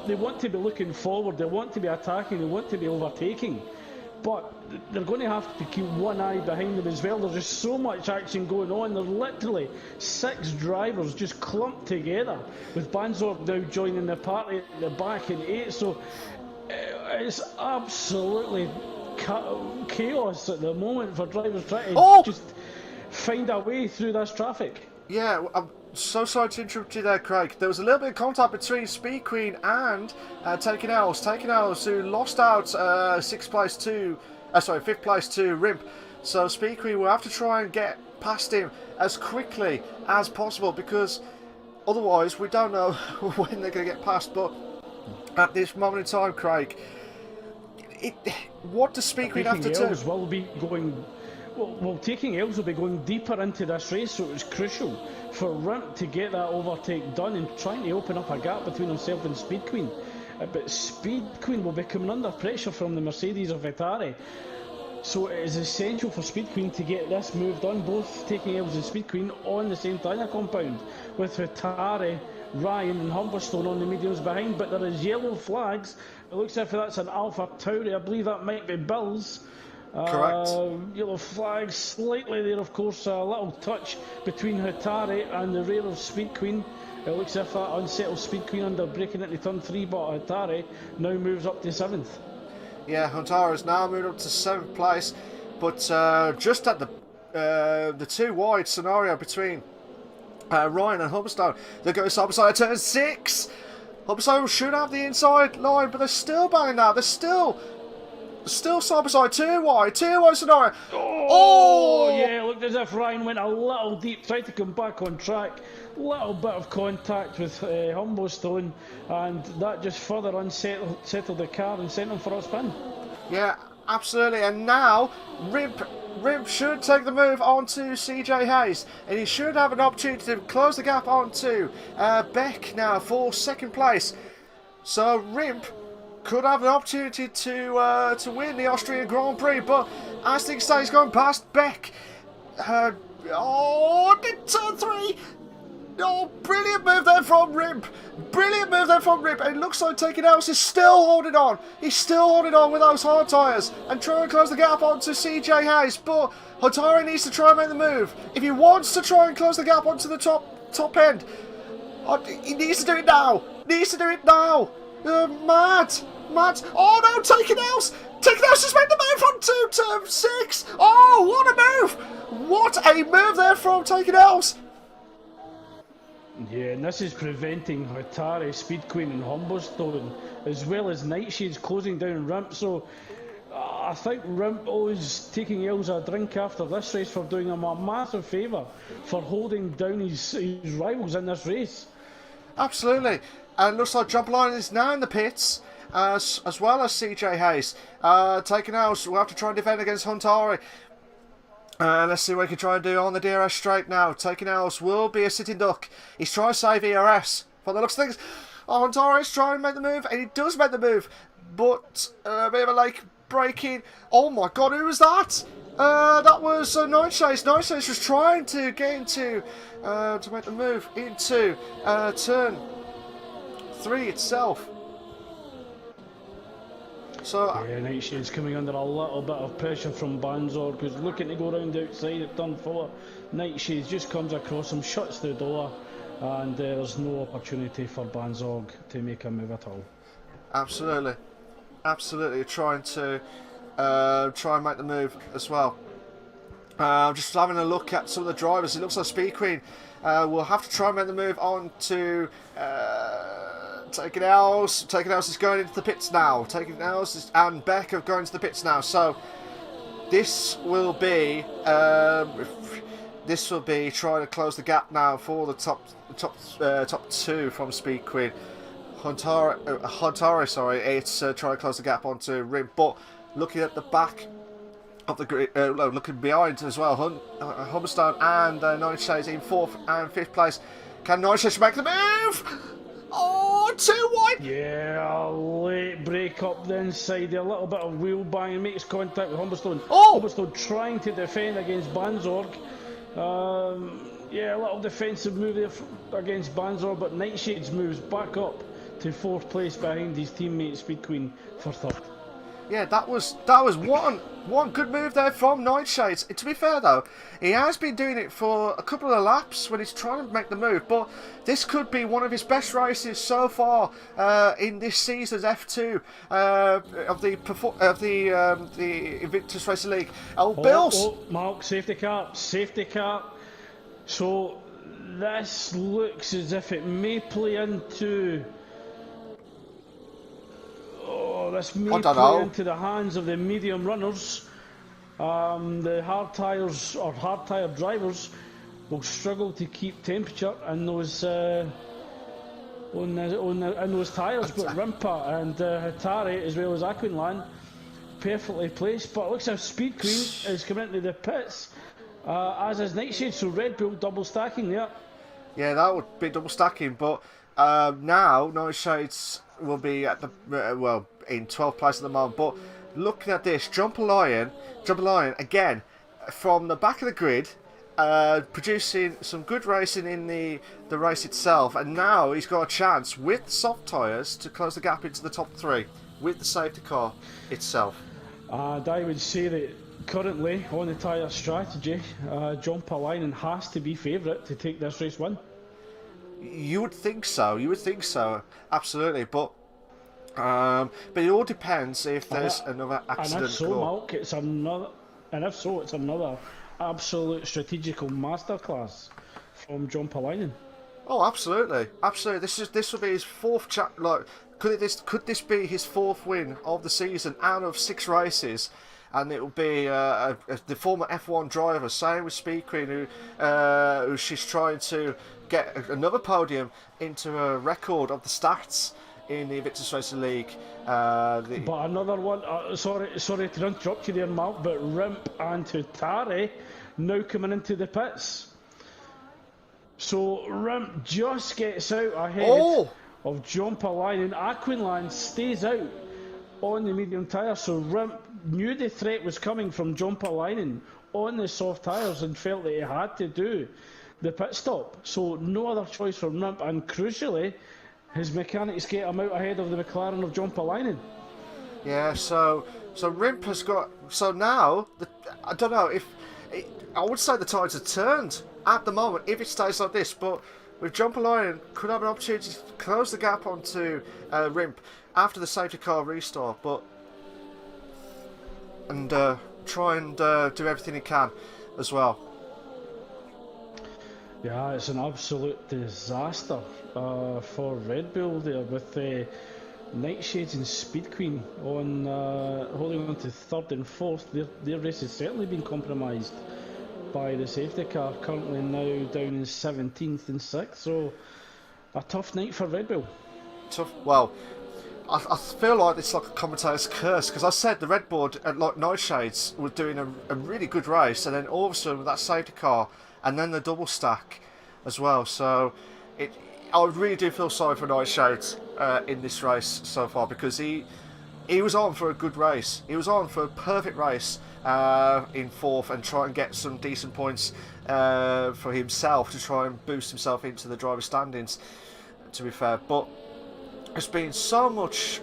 They want to be looking forward, they want to be attacking, they want to be overtaking, but they're going to have to keep one eye behind them as well. There's just so much action going on. There's literally 6 drivers just clumped together, with Banzor now joining the party at the back in 8, so it's absolutely chaos at the moment for drivers trying to just find a way through this traffic. Yeah, I'm so sorry to interrupt you there, Craig. There was a little bit of contact between Speed Queen and Taking Owls, who lost out 5th place to Rimp. So Speed Queen will have to try and get past him as quickly as possible, because otherwise we don't know when they're going to get past. But at this moment in time, Craig, what does Speed Queen have to do? Well, taking L's will be going deeper into this race, so it was crucial for Rimp to get that overtake done and trying to open up a gap between himself and Speed Queen. But Speed Queen will be coming under pressure from the Mercedes of Atari. So it is essential for Speed Queen to get this move done, both taking L's and Speed Queen on the same tyre compound, with Atari, Ryan and Humberstone on the mediums behind. But there is yellow flags. It looks as if that's an Alpha Tauri. I believe that might be Bill's. Correct. Yellow flag slightly there, of course, a little touch between Hatari and the rear of Speed Queen. It looks as if that unsettles Speed Queen under braking into turn 3, but Hatari now moves up to 7th. Yeah, Huntara has now moved up to 7th place, but just at the too wide scenario between Ryan and Humberstone. They go side by side, turn 6. Humberstone should have the inside line, but they're still banging now. They're still side by side, too wide scenario. Oh, yeah, it looked as if Ryan went a little deep, tried to come back on track. Little bit of contact with Humberstone, and that just further unsettled the car and sent him for a spin. Yeah, absolutely. And now Rimp should take the move onto CJ Hayes, and he should have an opportunity to close the gap onto Beck now for 2nd place. So Rimp could have an opportunity to win the Austrian Grand Prix, but as things stay, he's going past Beck. Turn 3. Oh, brilliant move there from Rimp. And it looks like Taken House is still holding on. He's still holding on with those hard tyres and trying to close the gap onto CJ Hayes. But Hatari needs to try and make the move. If he wants to try and close the gap onto the top end, he needs to do it now. Mad. Oh no, Taken House has made the move onto turn 6. Oh, what a move. What a move there from Taken House. Yeah, and this is preventing Hatari, Speed Queen and Humberstone, as well as Nightshades closing down Rimp. So I think Rimp owes taking L's a drink after this race for doing him a massive favour for holding down his rivals in this race. Absolutely. And looks like Job Line is now in the pits, as well as CJ Hayes. Taken House will have to try and defend against Huntari. Let's see what he can try and do on the DRS straight now. Taken House will be a sitting duck. He's trying to save ERS. For the looks of things, Huntari is trying to make the move, and he does make the move. But a bit of a late braking. Oh my god, who was that? That was Nightshades. Nightshades was trying to get into, to make the move into turn 3 itself. So yeah, Nightshade's coming under a little bit of pressure from Banzor, who's looking to go round outside at turn 4. Nightshade just comes across him, shuts the door, and there's no opportunity for Banzor to make a move at all. Absolutely, trying to try and make the move as well. Just having a look at some of the drivers. It looks like Speed Queen will have to try and make the move on to Taken House. Taken House is going into the pits now. Taken House and Beck are going to the pits now. So this will be trying to close the gap now for the top 2 from Speed Queen. Huntari, sorry, it's trying to close the gap onto Rim, but looking at the back of the grid, looking behind as well, Humberstone and Nightshades in 4th and 5th place. Can Nightshades make the move? Oh, too wide! Yeah, late break up the inside, a little bit of wheel bang and makes contact with Humberstone. Oh! Humberstone trying to defend against Banzorg. Yeah, a little defensive move there against Banzorg, but Nightshades moves back up to 4th place behind his teammate Speed Queen for 3rd. Yeah, that was one good move there from Nightshades. To be fair though, he has been doing it for a couple of laps when he's trying to make the move, but this could be one of his best races so far in this season's F2 of the Invictus Racing League. Bills! Malc, safety car. So this looks as if it may play into. This may play into the hands of the medium runners. The hard tyres or hard tyre drivers will struggle to keep temperature in those in those tyres. But Rimpa and Hatari, as well as Aquinlan, perfectly placed, but it looks as Speed Queen is coming into the pits, as is Nightshade, so Red Bull double stacking there. Yeah, that would be double stacking, but now Nightshades will be at the well in 12th place at the moment. But looking at this, Jumper Lion again from the back of the grid, producing some good racing in the race itself, and now he's got a chance with soft tyres to close the gap into the top 3 with the safety car itself. And I would say that currently on the tyre strategy, Jumper Lion has to be favourite to take this race win. You would think so. Absolutely. But it all depends if there's another accident. And if so, Malc, it's another absolute strategical masterclass from Jumper Lion. Oh, absolutely. This will be his 4th could this be his 4th win of the season out of 6 races? And it will be the former F1 driver, same with Speed Queen, who she's trying to get another podium into a record of the stats in the Invictus Racing League. But another one, sorry to interrupt you there, Malc, but Rimp and Tutare now coming into the pits. So Rimp just gets out ahead of Jumper Lion, and Aquinland stays out on the medium tyres. So Rimp knew the threat was coming from Jumper Lion on the soft tyres and felt that he had to do the pit stop. So no other choice for Rimp, and crucially, his mechanics get him out ahead of the McLaren of Jumper Lion. Yeah, so Rimp has got. So now, I don't know if. I would say the tides are turned at the moment if it stays like this, but with Jumper Lion could have an opportunity to close the gap onto Rimp after the safety car restart, and try and do everything he can as well. Yeah, it's an absolute disaster for Red Bull there, with Nightshades and Speed Queen on holding on to 3rd and 4th. Their race has certainly been compromised by the safety car, currently now down in 17th and 6th. So a tough night for Red Bull. Tough. Well, I feel like it's like a commentator's curse, because I said the Red Bull at Nightshades was doing a really good race, and then all of a sudden with that safety car and then the double stack as well. So I really do feel sorry for Nightshades in this race so far, because he was on for a good race. He was on for a perfect race in 4th, and try and get some decent points for himself to try and boost himself into the driver standings, to be fair. But there's been so much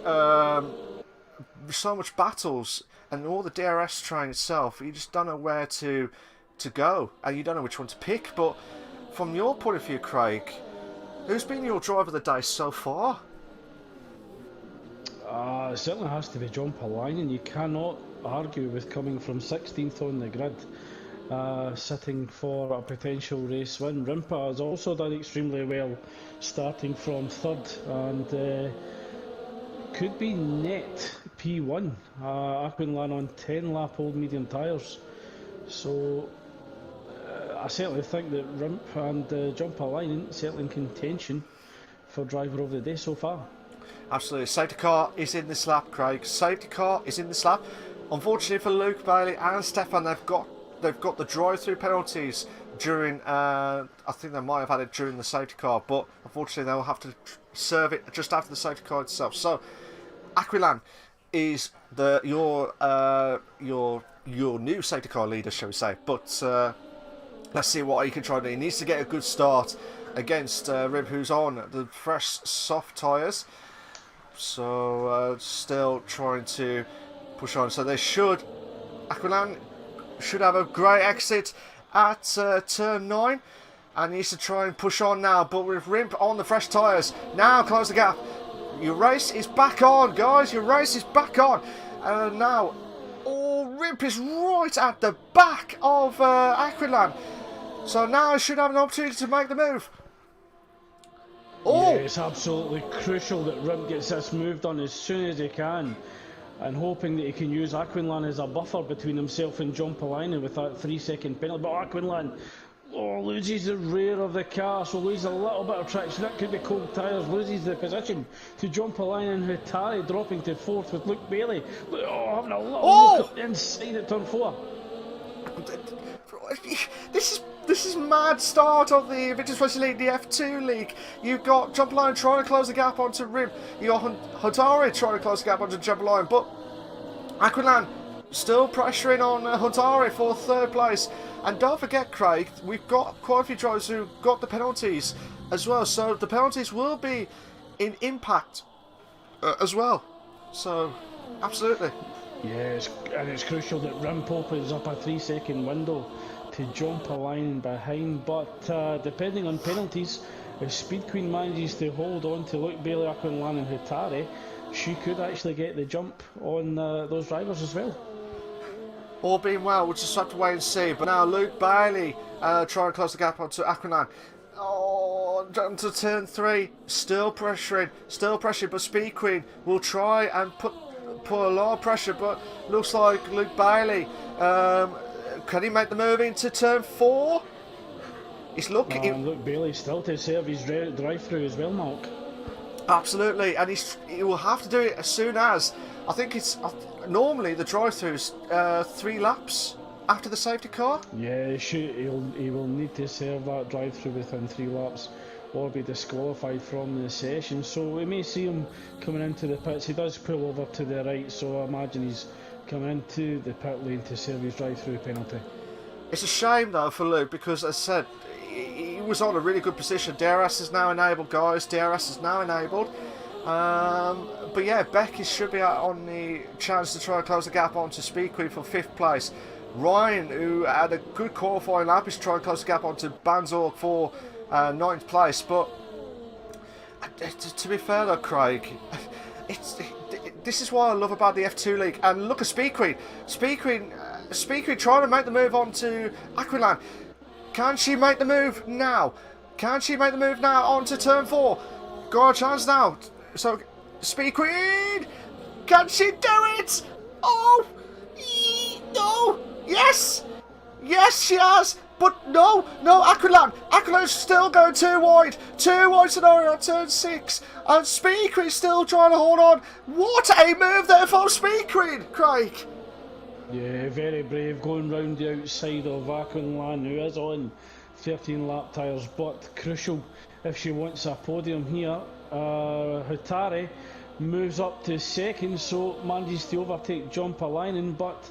battles, and all the DRS train itself, you just don't know where to go, and you don't know which one to pick. But from your point of view, Craig, who's been your driver of the day so far? It certainly has to be Jumper Lion, and you cannot argue with coming from 16th on the grid, sitting for a potential race win. Rimpa has also done extremely well, starting from 3rd, and could be net P1. Aquinlan on 10 lap old medium tyres. So I certainly think that Rimp and Jumper Lion certainly in contention for driver of the day so far. Absolutely. Safety car is in this lap, Craig. Safety car is in this lap. Unfortunately for Luke Bailey and Stefan, they've got the drive-through penalties during. I think they might have had it during the safety car, but unfortunately they will have to serve it just after the safety car itself. So, Aquilan is your new safety car leader, shall we say? But let's see what he can try to do. He needs to get a good start against Rib, who's on the fresh soft tyres. So still trying to push on. So Aquilan should have a great exit at turn 9, and needs to try and push on now. But with Rimp on the fresh tyres, now close the gap. Your race is back on, guys. Your race is back on. And now, Rimp is right at the back of Aquilan. So now I should have an opportunity to make the move. Yeah, it's absolutely crucial that Rimp gets this move done as soon as he can, and hoping that he can use Aquinlan as a buffer between himself and Jumper Lion with that 3-second penalty. But Aquinlan Oh, loses the rear of the car, so loses a little bit of traction. That could be cold tyres. Loses the position to jump a line in Hutari, dropping to fourth with Luke Bailey. Oh, having a little look at the inside at turn 4. This is mad start of the Invictus Racing League, the F2 League. You've got Jump Line trying to close the gap onto Rim. You got Hutari trying to close the gap onto Jump Line, but Aqualan still pressuring on Hutari for third place. And don't forget, Craig, we've got quite a few drivers who got the penalties as well. So the penalties will be in impact as well. So, absolutely. Yeah, and it's crucial that Rim opens up a 3-second window to jump a line behind. But depending on penalties, if Speed Queen manages to hold on to Luke Bailey, Aqualan and Hutari, she could actually get the jump on those drivers as well. All being well, we'll just have to wait and see. But now Luke Bailey trying to close the gap onto Aqualan. Oh, down to turn 3, still pressuring, but Speed Queen will try and put a lot of pressure, but looks like Luke Bailey, can he make the move into turn 4? He's looking... And Luke Bailey still to serve his drive-through as well, Malc. Absolutely, and he will have to do it as soon as... I think it's... normally the drive-through's 3 laps after the safety car. Yeah, he will need to serve that drive-through within 3 laps or be disqualified from the session. So we may see him coming into the pits. He does pull over to the right, so I imagine he's coming into the pit lane to serve his drive-through penalty. It's a shame though for Luke, because as I said, he was on a really good position. DRS is now enabled, guys. DRS is now enabled. But yeah, Becky should be out on the chance to try and close the gap onto Speed Queen for 5th place. Ryan, who had a good qualifying lap, is trying to close the gap onto Banzorg for 9th place. But to be fair though, Craig, this is what I love about the F2 League. And look at Speed Queen. Speed Queen trying to make the move onto Aqualan. Can she make the move now? Can she make the move now onto turn 4? Got a chance now. So, Speed Queen! Can she do it? Oh! No! Yes! Yes, she has! But no! No, Aqualan's still going too wide. Too wide scenario on turn 6. And Speed Queen's still trying to hold on. What a move there for Speed Queen, Craig! Yeah, very brave, going round the outside of Aqualan, who is on 13 lap tyres, but crucial if she wants a podium here. Hutari moves up to 2nd, so manages to overtake John Palainen, but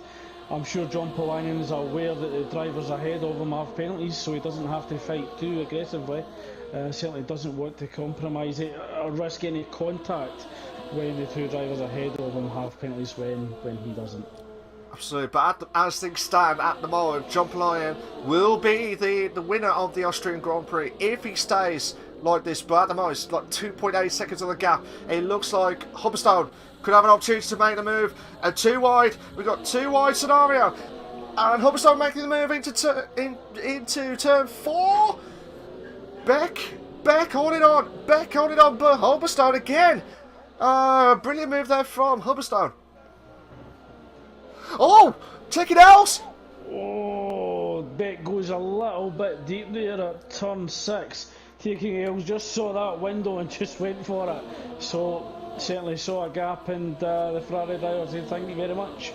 I'm sure John Palainen is aware that the drivers ahead of him have penalties, so he doesn't have to fight too aggressively. Certainly doesn't want to compromise it or risk any contact when the 2 drivers ahead of him have penalties when he doesn't. Absolutely, but as things stand at the moment, John Palainen will be the winner of the Austrian Grand Prix if he stays like this. But at the moment, it's like 2.8 seconds on the gap. It looks like Hubberstone could have an opportunity to make the move. And 2 wide, we've got 2 wide scenario. And Hubberstone making the move into turn 4. Beck holding on, but Hubberstone again. Brilliant move there from Hubberstone. Oh, taking L's. Oh, Beck goes a little bit deep there at turn 6. Taking L's, just saw that window and just went for it. So, certainly saw a gap, and the Ferrari drivers said thank you very much.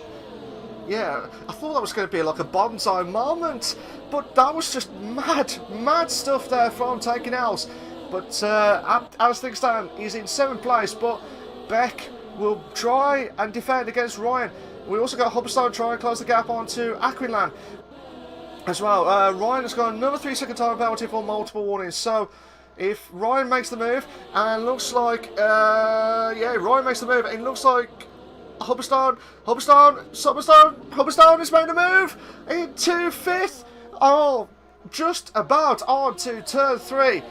Yeah, I thought that was going to be like a bonsai moment, but that was just mad stuff there from taking L's. But as things stand, he's in 7th place, but Beck will try and defend against Ryan. We also got Hubberstone trying to close the gap onto Aqualan as well. Ryan has got another 3-second time penalty for multiple warnings. So if Ryan makes the move, and looks like, Ryan makes the move, and it looks like Hubberstone has made the move into 5th. Oh, just about on to turn 3.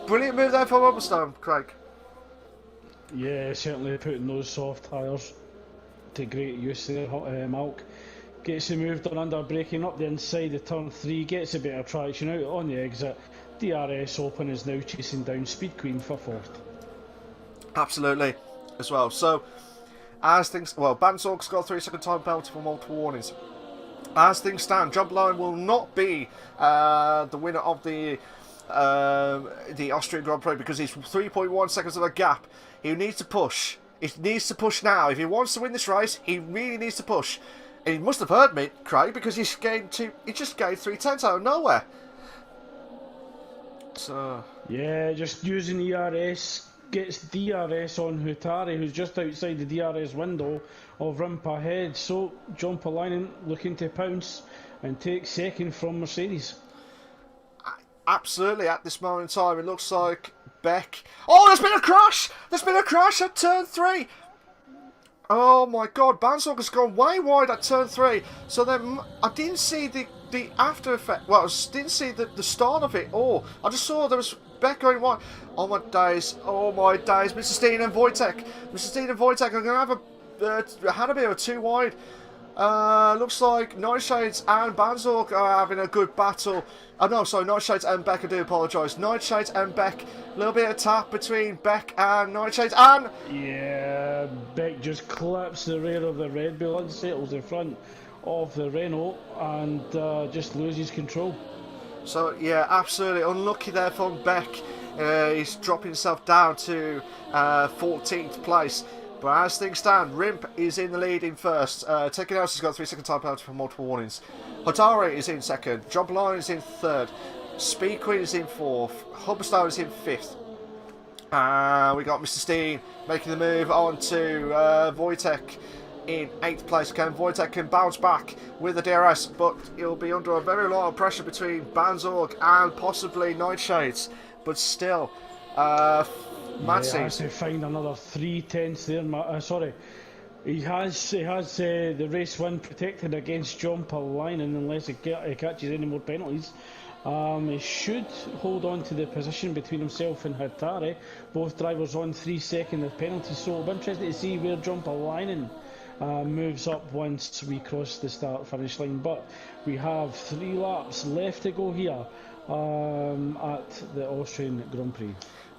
Brilliant move there from Hubberstone, Craig. Yeah, certainly putting those soft tyres to great use there. Malc gets the move done under braking up the inside of turn 3, gets a bit of traction out on the exit. DRS Open is now chasing down Speed Queen for 4th. Absolutely, as well. So, as things, Banzorg's got a 3-second time penalty for multiple warnings. As things stand, John Blind will not be the winner of the Austrian Grand Prix because he's 3.1 seconds of a gap. He needs to push. He needs to push now. If he wants to win this race, he really needs to push. And he must have heard me, Craig, because he just gained 3 tenths out of nowhere. So yeah, just using ERS, gets DRS on Hutari, who's just outside the DRS window of Rimp ahead. So John Polainen looking to pounce and take second from Mercedes. Absolutely, at this moment in time, it looks like Beck. Oh, there's been a crash! There's been a crash at turn 3! Oh my god, Bansog has gone way wide at turn 3. So then, I didn't see the after effect. Well, I didn't see the start of it all. I just saw there was Beck going wide. Oh my days, Mr. Steen and Wojtek. Mr. Steen and Wojtek are going to have had a bit of a too wide. Looks like Nightshades and Banzorg are having a good battle. Oh no, sorry, Nightshades and Beck, I do apologise. Nightshades and Beck, a little bit of tap between Beck and Nightshades, and... Yeah, Beck just clips the rear of the Red Bull and settles in front of the Renault and just loses control. So, yeah, absolutely unlucky there from Beck. He's dropping himself down to 14th place. But as things stand, Rimp is in the lead in first. Taking out, he's got 3-second time penalty for multiple warnings. Hotari is in second. John Blind is in third. Speed Queen is in fourth. Hubstar is in fifth. We got Mr. Steen making the move on to Wojtek in 8th place. Wojtek can bounce back with the DRS, but he'll be under a very lot of pressure between Banzorg and possibly Nightshades. But still, He has to find another 3 tenths there. Sorry, he has the race win protected against John Polainen unless he catches any more penalties. He should hold on to the position between himself and Hatari. Both drivers on 3 seconds of penalties, so it'll be interesting to see where John Polainen moves up once we cross the start-finish line. But we have 3 laps left to go here at the Austrian Grand Prix.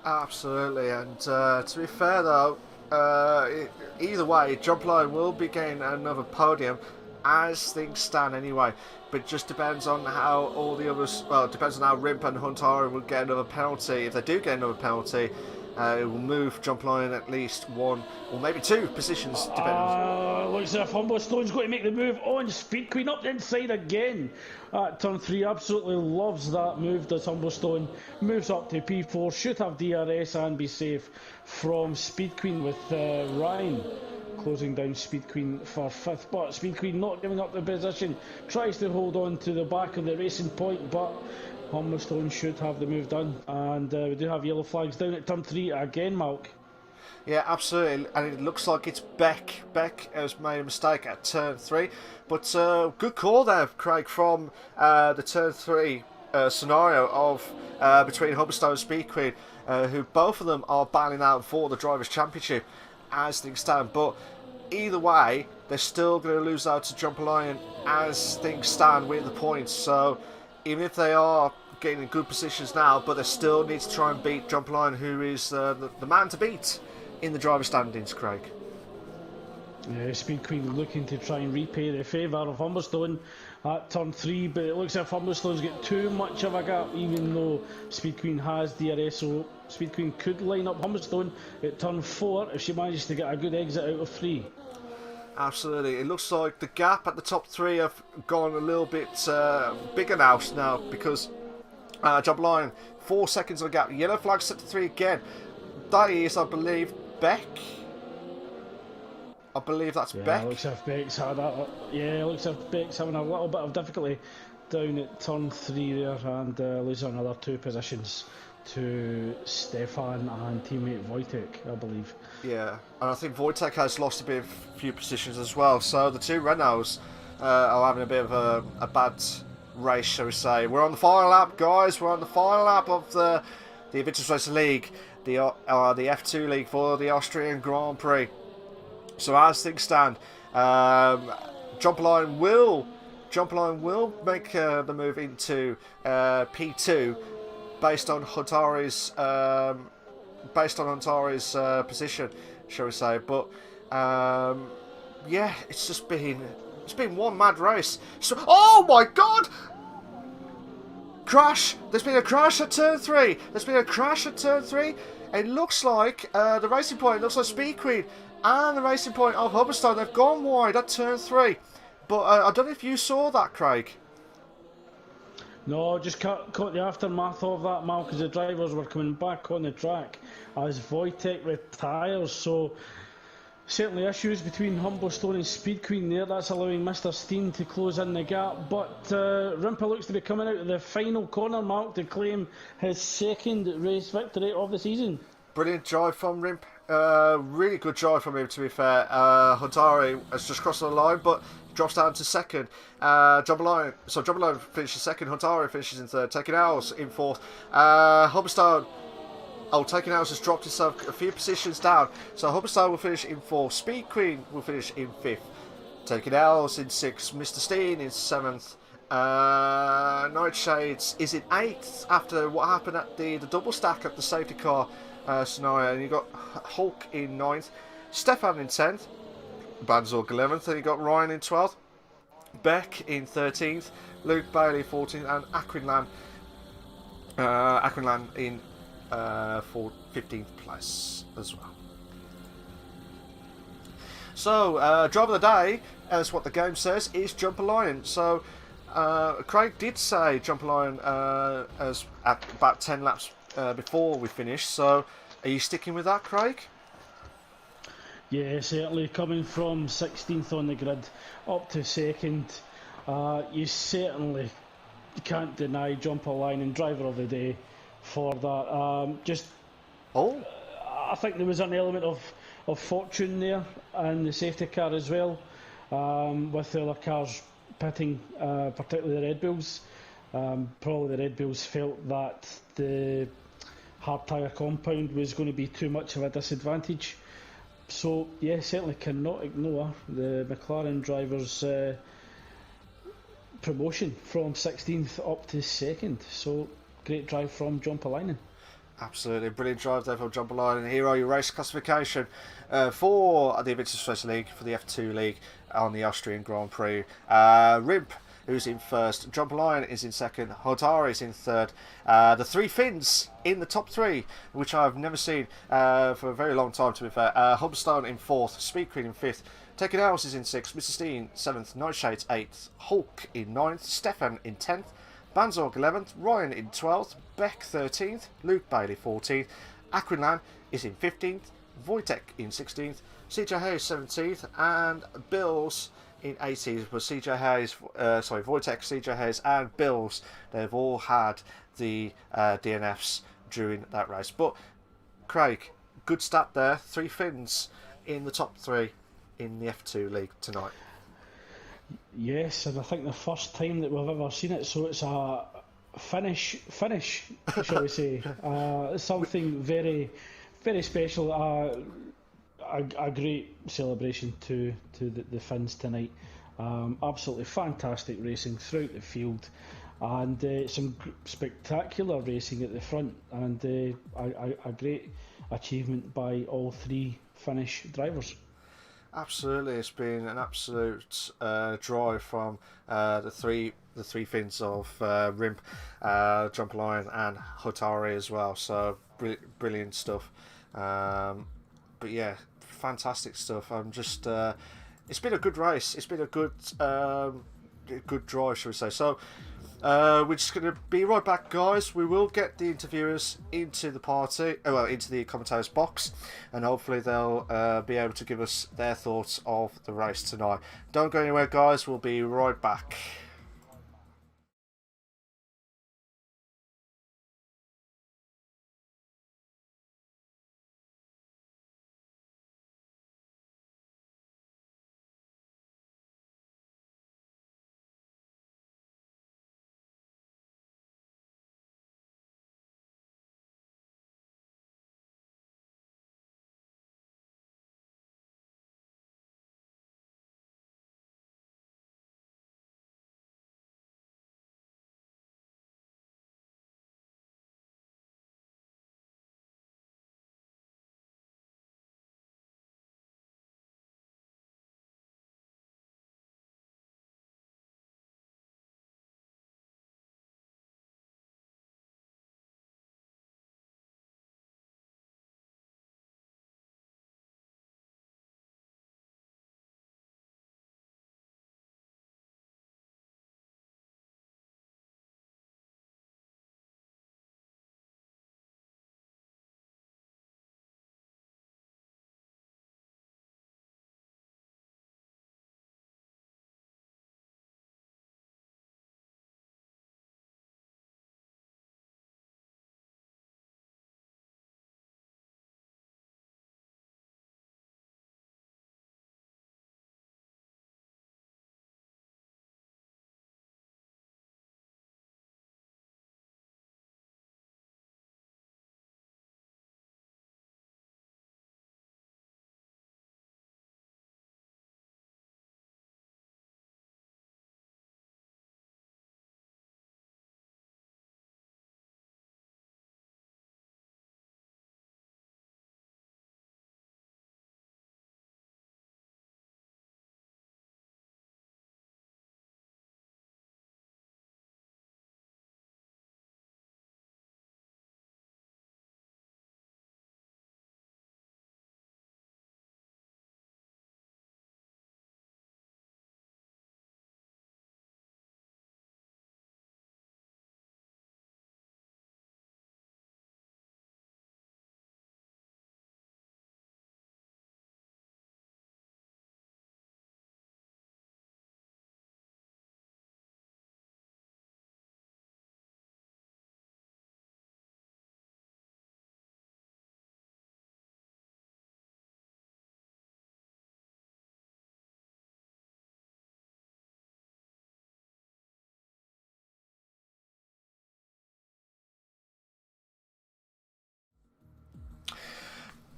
Absolutely, and to be fair though, either way, John Blind will be getting another podium as things stand anyway. But it just depends on how all the others, well, it depends on how Rimp and Huntari will get another penalty. If they do get another penalty, it will move John Blind at least 1 or maybe 2 positions, depending. Looks as if Humblestone's going to make the move on. Speed Queen up the inside again at turn 3. Absolutely loves that move. Does Humblestone moves up to P4, should have DRS and be safe from Speed Queen with Ryan closing down Speed Queen for 5th. But Speed Queen not giving up the position, tries to hold on to the back of the racing point, but Humblestone should have the move done. And we do have yellow flags down at turn 3 again, Malc. Yeah, absolutely, and it looks like it's Beck. Beck has made a mistake at turn 3, but good call there, Craig, from the turn 3 scenario of between Hubstar and Speed Queen, who both of them are battling out for the Drivers' Championship as things stand. But either way, they're still going to lose out to John Polainen as things stand with the points. So even if they are getting in good positions now, but they still need to try and beat John Polainen, who is the man to beat in the driver standings, Craig. Yeah, Speed Queen looking to try and repay the favour of Humblestone at turn 3, but it looks as if Humblestone's got too much of a gap, even though Speed Queen has DRS, so Speed Queen could line up Humblestone at turn 4 if she manages to get a good exit out of 3. Absolutely, it looks like the gap at the top 3 have gone a little bit bigger now because John Blind, 4 seconds of a gap. Yellow flag set to 3 again. That is, I believe, Beck. I believe that's Beck. Looks as if Beck's looks as if Beck's having a little bit of difficulty down at turn 3 there, and losing another 2 positions to Stefan and teammate Wojtek, I believe. Yeah, and I think Wojtek has lost a few positions as well. So the 2 Renaults are having a bit of a bad race, shall we say. We're on the final lap, guys. We're on the final lap of the Invictus Racing League, the F2 League for the Austrian Grand Prix. So as things stand, John Polainen will make the move into P2 based on Huntari's position, shall we say? But yeah, it's just been It's been one mad race. So, oh my God! Crash! There's been a crash at turn 3. There's been a crash at turn 3. It looks like the Racing Point, looks like Speed Queen and the Racing Point of Hubberstone, they've gone wide at turn 3. But I don't know if you saw that, Craig. No, just caught the aftermath of that, Malc, because the drivers were coming back on the track as Wojtek retires. So certainly issues between Humberstone and Speed Queen there. That's allowing Mr. Steen to close in the gap. But Rimpa looks to be coming out of the final corner, Malc, to claim his second race victory of the season. Brilliant drive from Rimp. Really good drive from him, to be fair. Huntari has just crossed the line, but drops down to second. Jumperline finishes second. Huntari finishes in third. Taking Owls in fourth. Hubberstone. Oh, Taking Owls has dropped himself a few positions down. So Hubberstone will finish in fourth. Speed Queen will finish in fifth. Taking Owls in sixth. Mr. Steen in seventh. Nightshades is in eighth after what happened at the double stack at the safety car scenario. And you got Hulk in ninth. Stefan in 10th. Banzorg 11th. Then you got Ryan in 12th. Beck in 13th. Luke Bailey 14th. And Aquinland in 15th place as well. So, driver of the day, as what the game says, is Jumper Lion. So, Craig did say Jumper Lion as at about 10 laps before we finished. So, are you sticking with that, Craig? Yeah, certainly coming from 16th on the grid up to second, you certainly can't deny Jumper Line and driver of the day for that. I think there was an element of fortune there and the safety car as well, with the other cars pitting, particularly the Red Bulls. Probably the Red Bulls felt that the hard tyre compound was going to be too much of a disadvantage. So, yeah, certainly cannot ignore the McLaren driver's promotion from 16th up to second. So, great drive from John Palainen. Absolutely, brilliant drive there from John Palainen. Here are your race classification for the Invictus Racing League, for the F2 League on the Austrian Grand Prix. Rimp, who's in first. John Palainen is in second. Hodari is in third. The three Finns in the top three, which I've never seen for a very long time, to be fair. Hubstone in fourth. Speed Queen in fifth. Taken House is in sixth. Mr. Steen seventh. Nightshades eighth. Hulk in ninth. Stefan in 10th. Banzorg 11th. Ryan in 12th. Beck 13th. Luke Bailey 14th. Aquinlan is in 15th. Wojtek in 16th. CJ Hayes 17th. And Bills in 80s, but Wojtek, CJ Hayes and Bills, they've all had the DNFs during that race. But Craig, good stat there, three Finns in the top three in the F2 League tonight. Yes, and I think the first time that we've ever seen it, so it's a finish, shall we say. Something very, very special. A great celebration to the Finns tonight. Absolutely fantastic racing throughout the field, and some spectacular racing at the front, and a great achievement by all three Finnish drivers. Absolutely, it's been an absolute drive from the three Finns of Rimp, Jump Lion, and Hotari as well. So brilliant stuff. But yeah, fantastic stuff. I'm just it's been a good race. It's been a good drive, shall we say. So we're just going to be right back, guys. We will get the interviewers into the party, into the commentators box, and hopefully they'll be able to give us their thoughts of the race tonight. Don't go anywhere, guys. We'll be right back.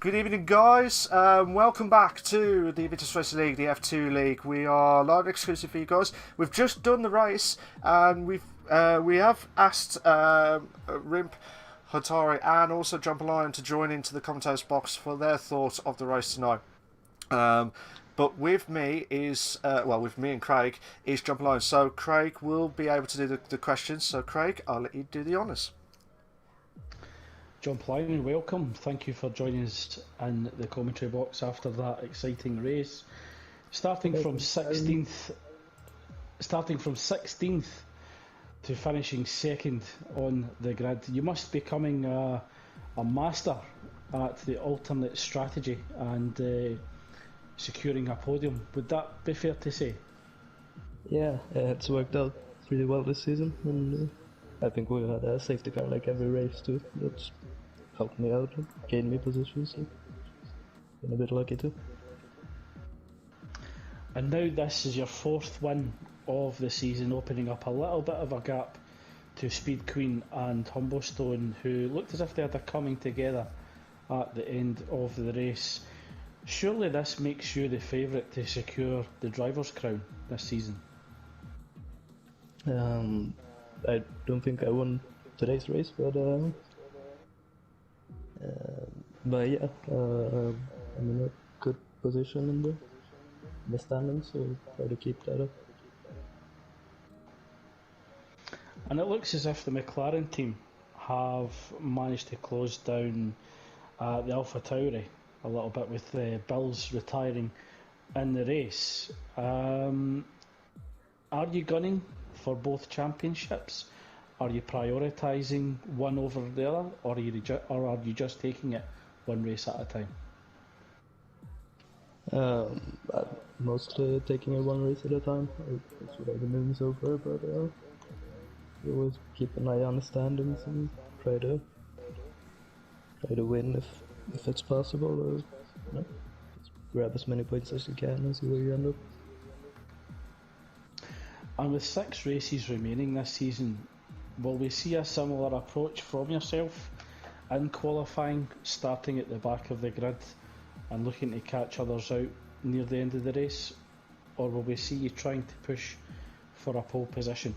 Good evening, guys. Welcome back to the Invictus Racing League, the F2 League. We are live exclusive for you guys. We've just done the race, and we have asked Rimp, Hatari, and also Jump Lion to join into the commentators box for their thoughts of the race tonight. But with me is with me and Craig is Jump Lion. So Craig will be able to do the questions. So Craig, I'll let you do the honours. Jump Lion, welcome. Thank you for joining us in the commentary box after that exciting race. Starting from 16th to finishing second on the grid, you must be becoming a master at the alternate strategy and securing a podium. Would that be fair to say? Yeah, it's worked out pretty well this season, and I think we had a safety car like every race too. That's helped me out, gained me positions, so been a bit lucky too. And now this is your fourth win of the season, opening up a little bit of a gap to Speed Queen and Humblestone, who looked as if they had a coming together at the end of the race. Surely this makes you the favourite to secure the driver's crown this season? I don't think I won today's race, but yeah, I'm in a good position in the standings, so try to keep that up. And it looks as if the McLaren team have managed to close down the AlphaTauri a little bit with Bills retiring in the race. Are you gunning for both championships? Are you prioritising one over the other, or are you just taking it one race at a time? I'm mostly taking it one race at a time. That's what I've been doing so far, but we always keep an eye on the standings and try to win if it's possible, or just grab as many points as you can and see where you end up. And with 6 races remaining this season, will we see a similar approach from yourself in qualifying, starting at the back of the grid and looking to catch others out near the end of the race? Or will we see you trying to push for a pole position?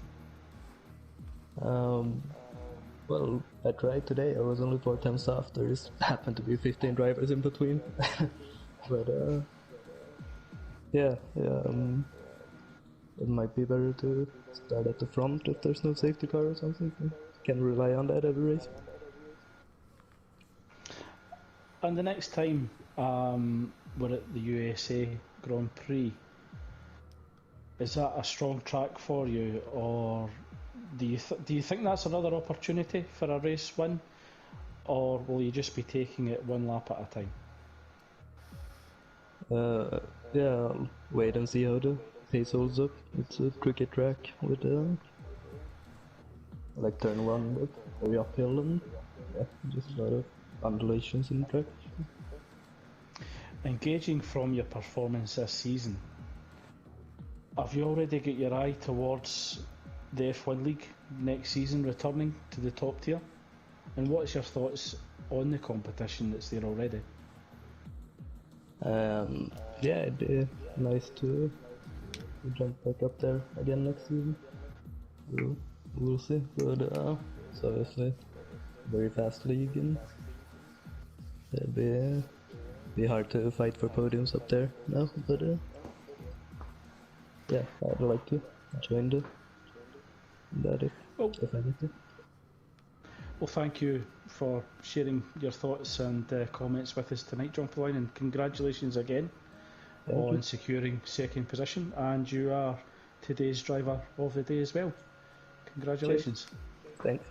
Well, I tried today. I was only 4 times off. There just happened to be 15 drivers in between. But yeah, it might be better to start at the front if there's no safety car or something. Can rely on that every race. And the next time we're at the USA Grand Prix, is that a strong track for you, or do you think that's another opportunity for a race win, or will you just be taking it one lap at a time? Yeah, I'll wait and see how the pace holds up. It's a tricky track with like turn 1 with very uphill and just a lot of undulations in the track. Engaging from your performance this season, have you already got your eye towards the F1 League next season returning to the top tier? And what's your thoughts on the competition that's there already? Yeah, it'd be nice to jump back up there again next season. We'll see, but it's obviously a very fast league, and it'd be hard to fight for podiums up there now, but yeah, I'd like to join that if I get to. Well, thank you for sharing your thoughts and comments with us tonight, John Pauline, and congratulations again on securing second position, and you are today's driver of the day as well. Congratulations. Cheers. Thanks.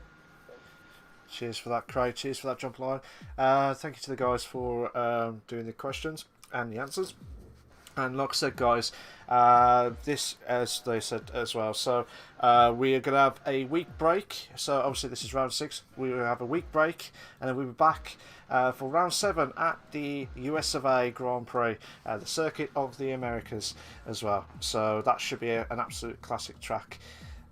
Cheers for that, Craig. Cheers for that, Jump Line. Thank you to the guys for doing the questions and the answers. And like I said, guys, this, as they said as well, so we are going to have a week break. So obviously this is round 6. We will have a week break, and then we'll be back for round 7 at the US of A Grand Prix, the Circuit of the Americas as well. So that should be an absolute classic track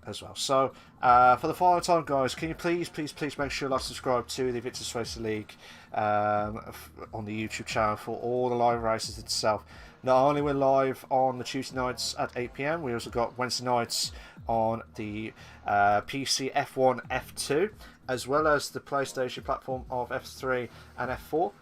as well. So for the final time, guys, can you please make sure you subscribe to the Invictus Racing League on the YouTube channel for all the live races itself. Not only we're live on the Tuesday nights at 8 PM, we also got Wednesday nights on the PC F1 F2, as well as the PlayStation platform of F3 and F4.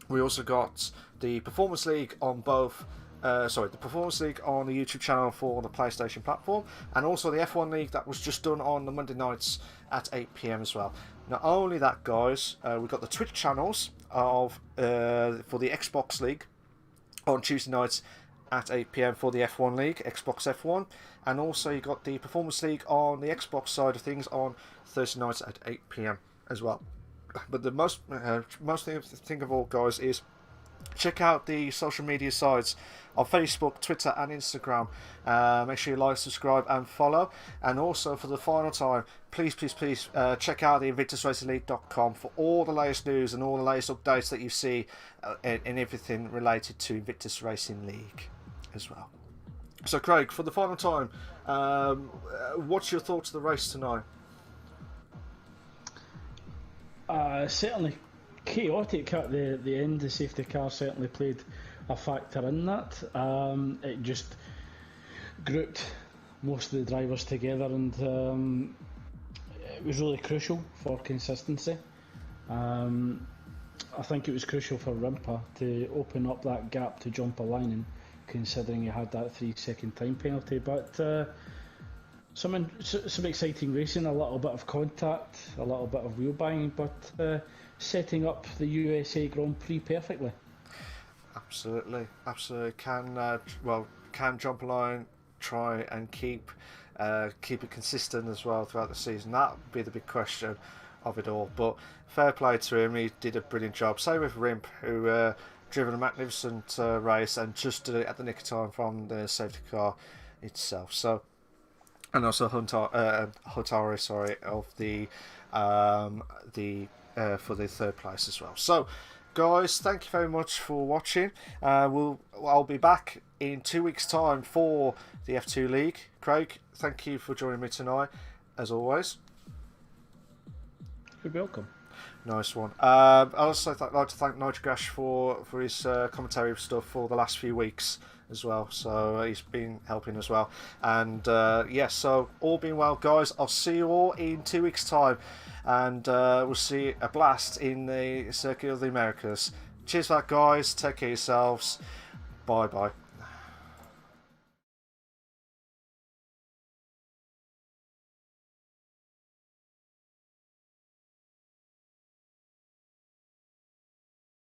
We also got the Performance League on both. The Performance League on the YouTube channel for the PlayStation platform, and also the F1 League that was just done on the Monday nights at 8 PM as well. Not only that, guys, we've got the Twitch channels of for the Xbox League on Tuesday nights at 8 PM for the F1 League, Xbox F1, and also you got the Performance League on the Xbox side of things on Thursday nights at 8 PM as well. But the most thing of all, guys, is check out the social media sites of Facebook, Twitter and Instagram. Make sure you like, subscribe and follow. And also, for the final time, please check out the InvictusRacingLeague.com for all the latest news and all the latest updates that you see in everything related to Invictus Racing League as well. So Craig, for the final time, what's your thoughts of the race tonight? Certainly chaotic at the end. The safety car certainly played a factor in that. It just grouped most of the drivers together, and it was really crucial for consistency. I think it was crucial for Rimpa to open up that gap to jump a line, considering he had that 3-second time penalty. But some exciting racing, a little bit of contact, a little bit of wheel banging, but setting up the USA Grand Prix perfectly. Absolutely. Can jump a line, try and keep it consistent as well throughout the season. That would be the big question of it all. But fair play to him, he did a brilliant job. Same with Rimp, who driven a magnificent race and just did it at the nick of time from the safety car itself. So, and also Hotari, of the for the third place as well. So, guys, thank you very much for watching. I'll be back in 2 weeks' time for the F2 League. Craig, thank you for joining me tonight, as always. You're welcome. Nice one. I'd also like to thank Nigel Gash for his commentary stuff for the last few weeks as well. So he's been helping as well. And so all being well, guys, I'll see you all in 2 weeks' time. And we'll see a blast in the Circuit of the Americas. Cheers for that, guys. Take care of yourselves. Bye-bye.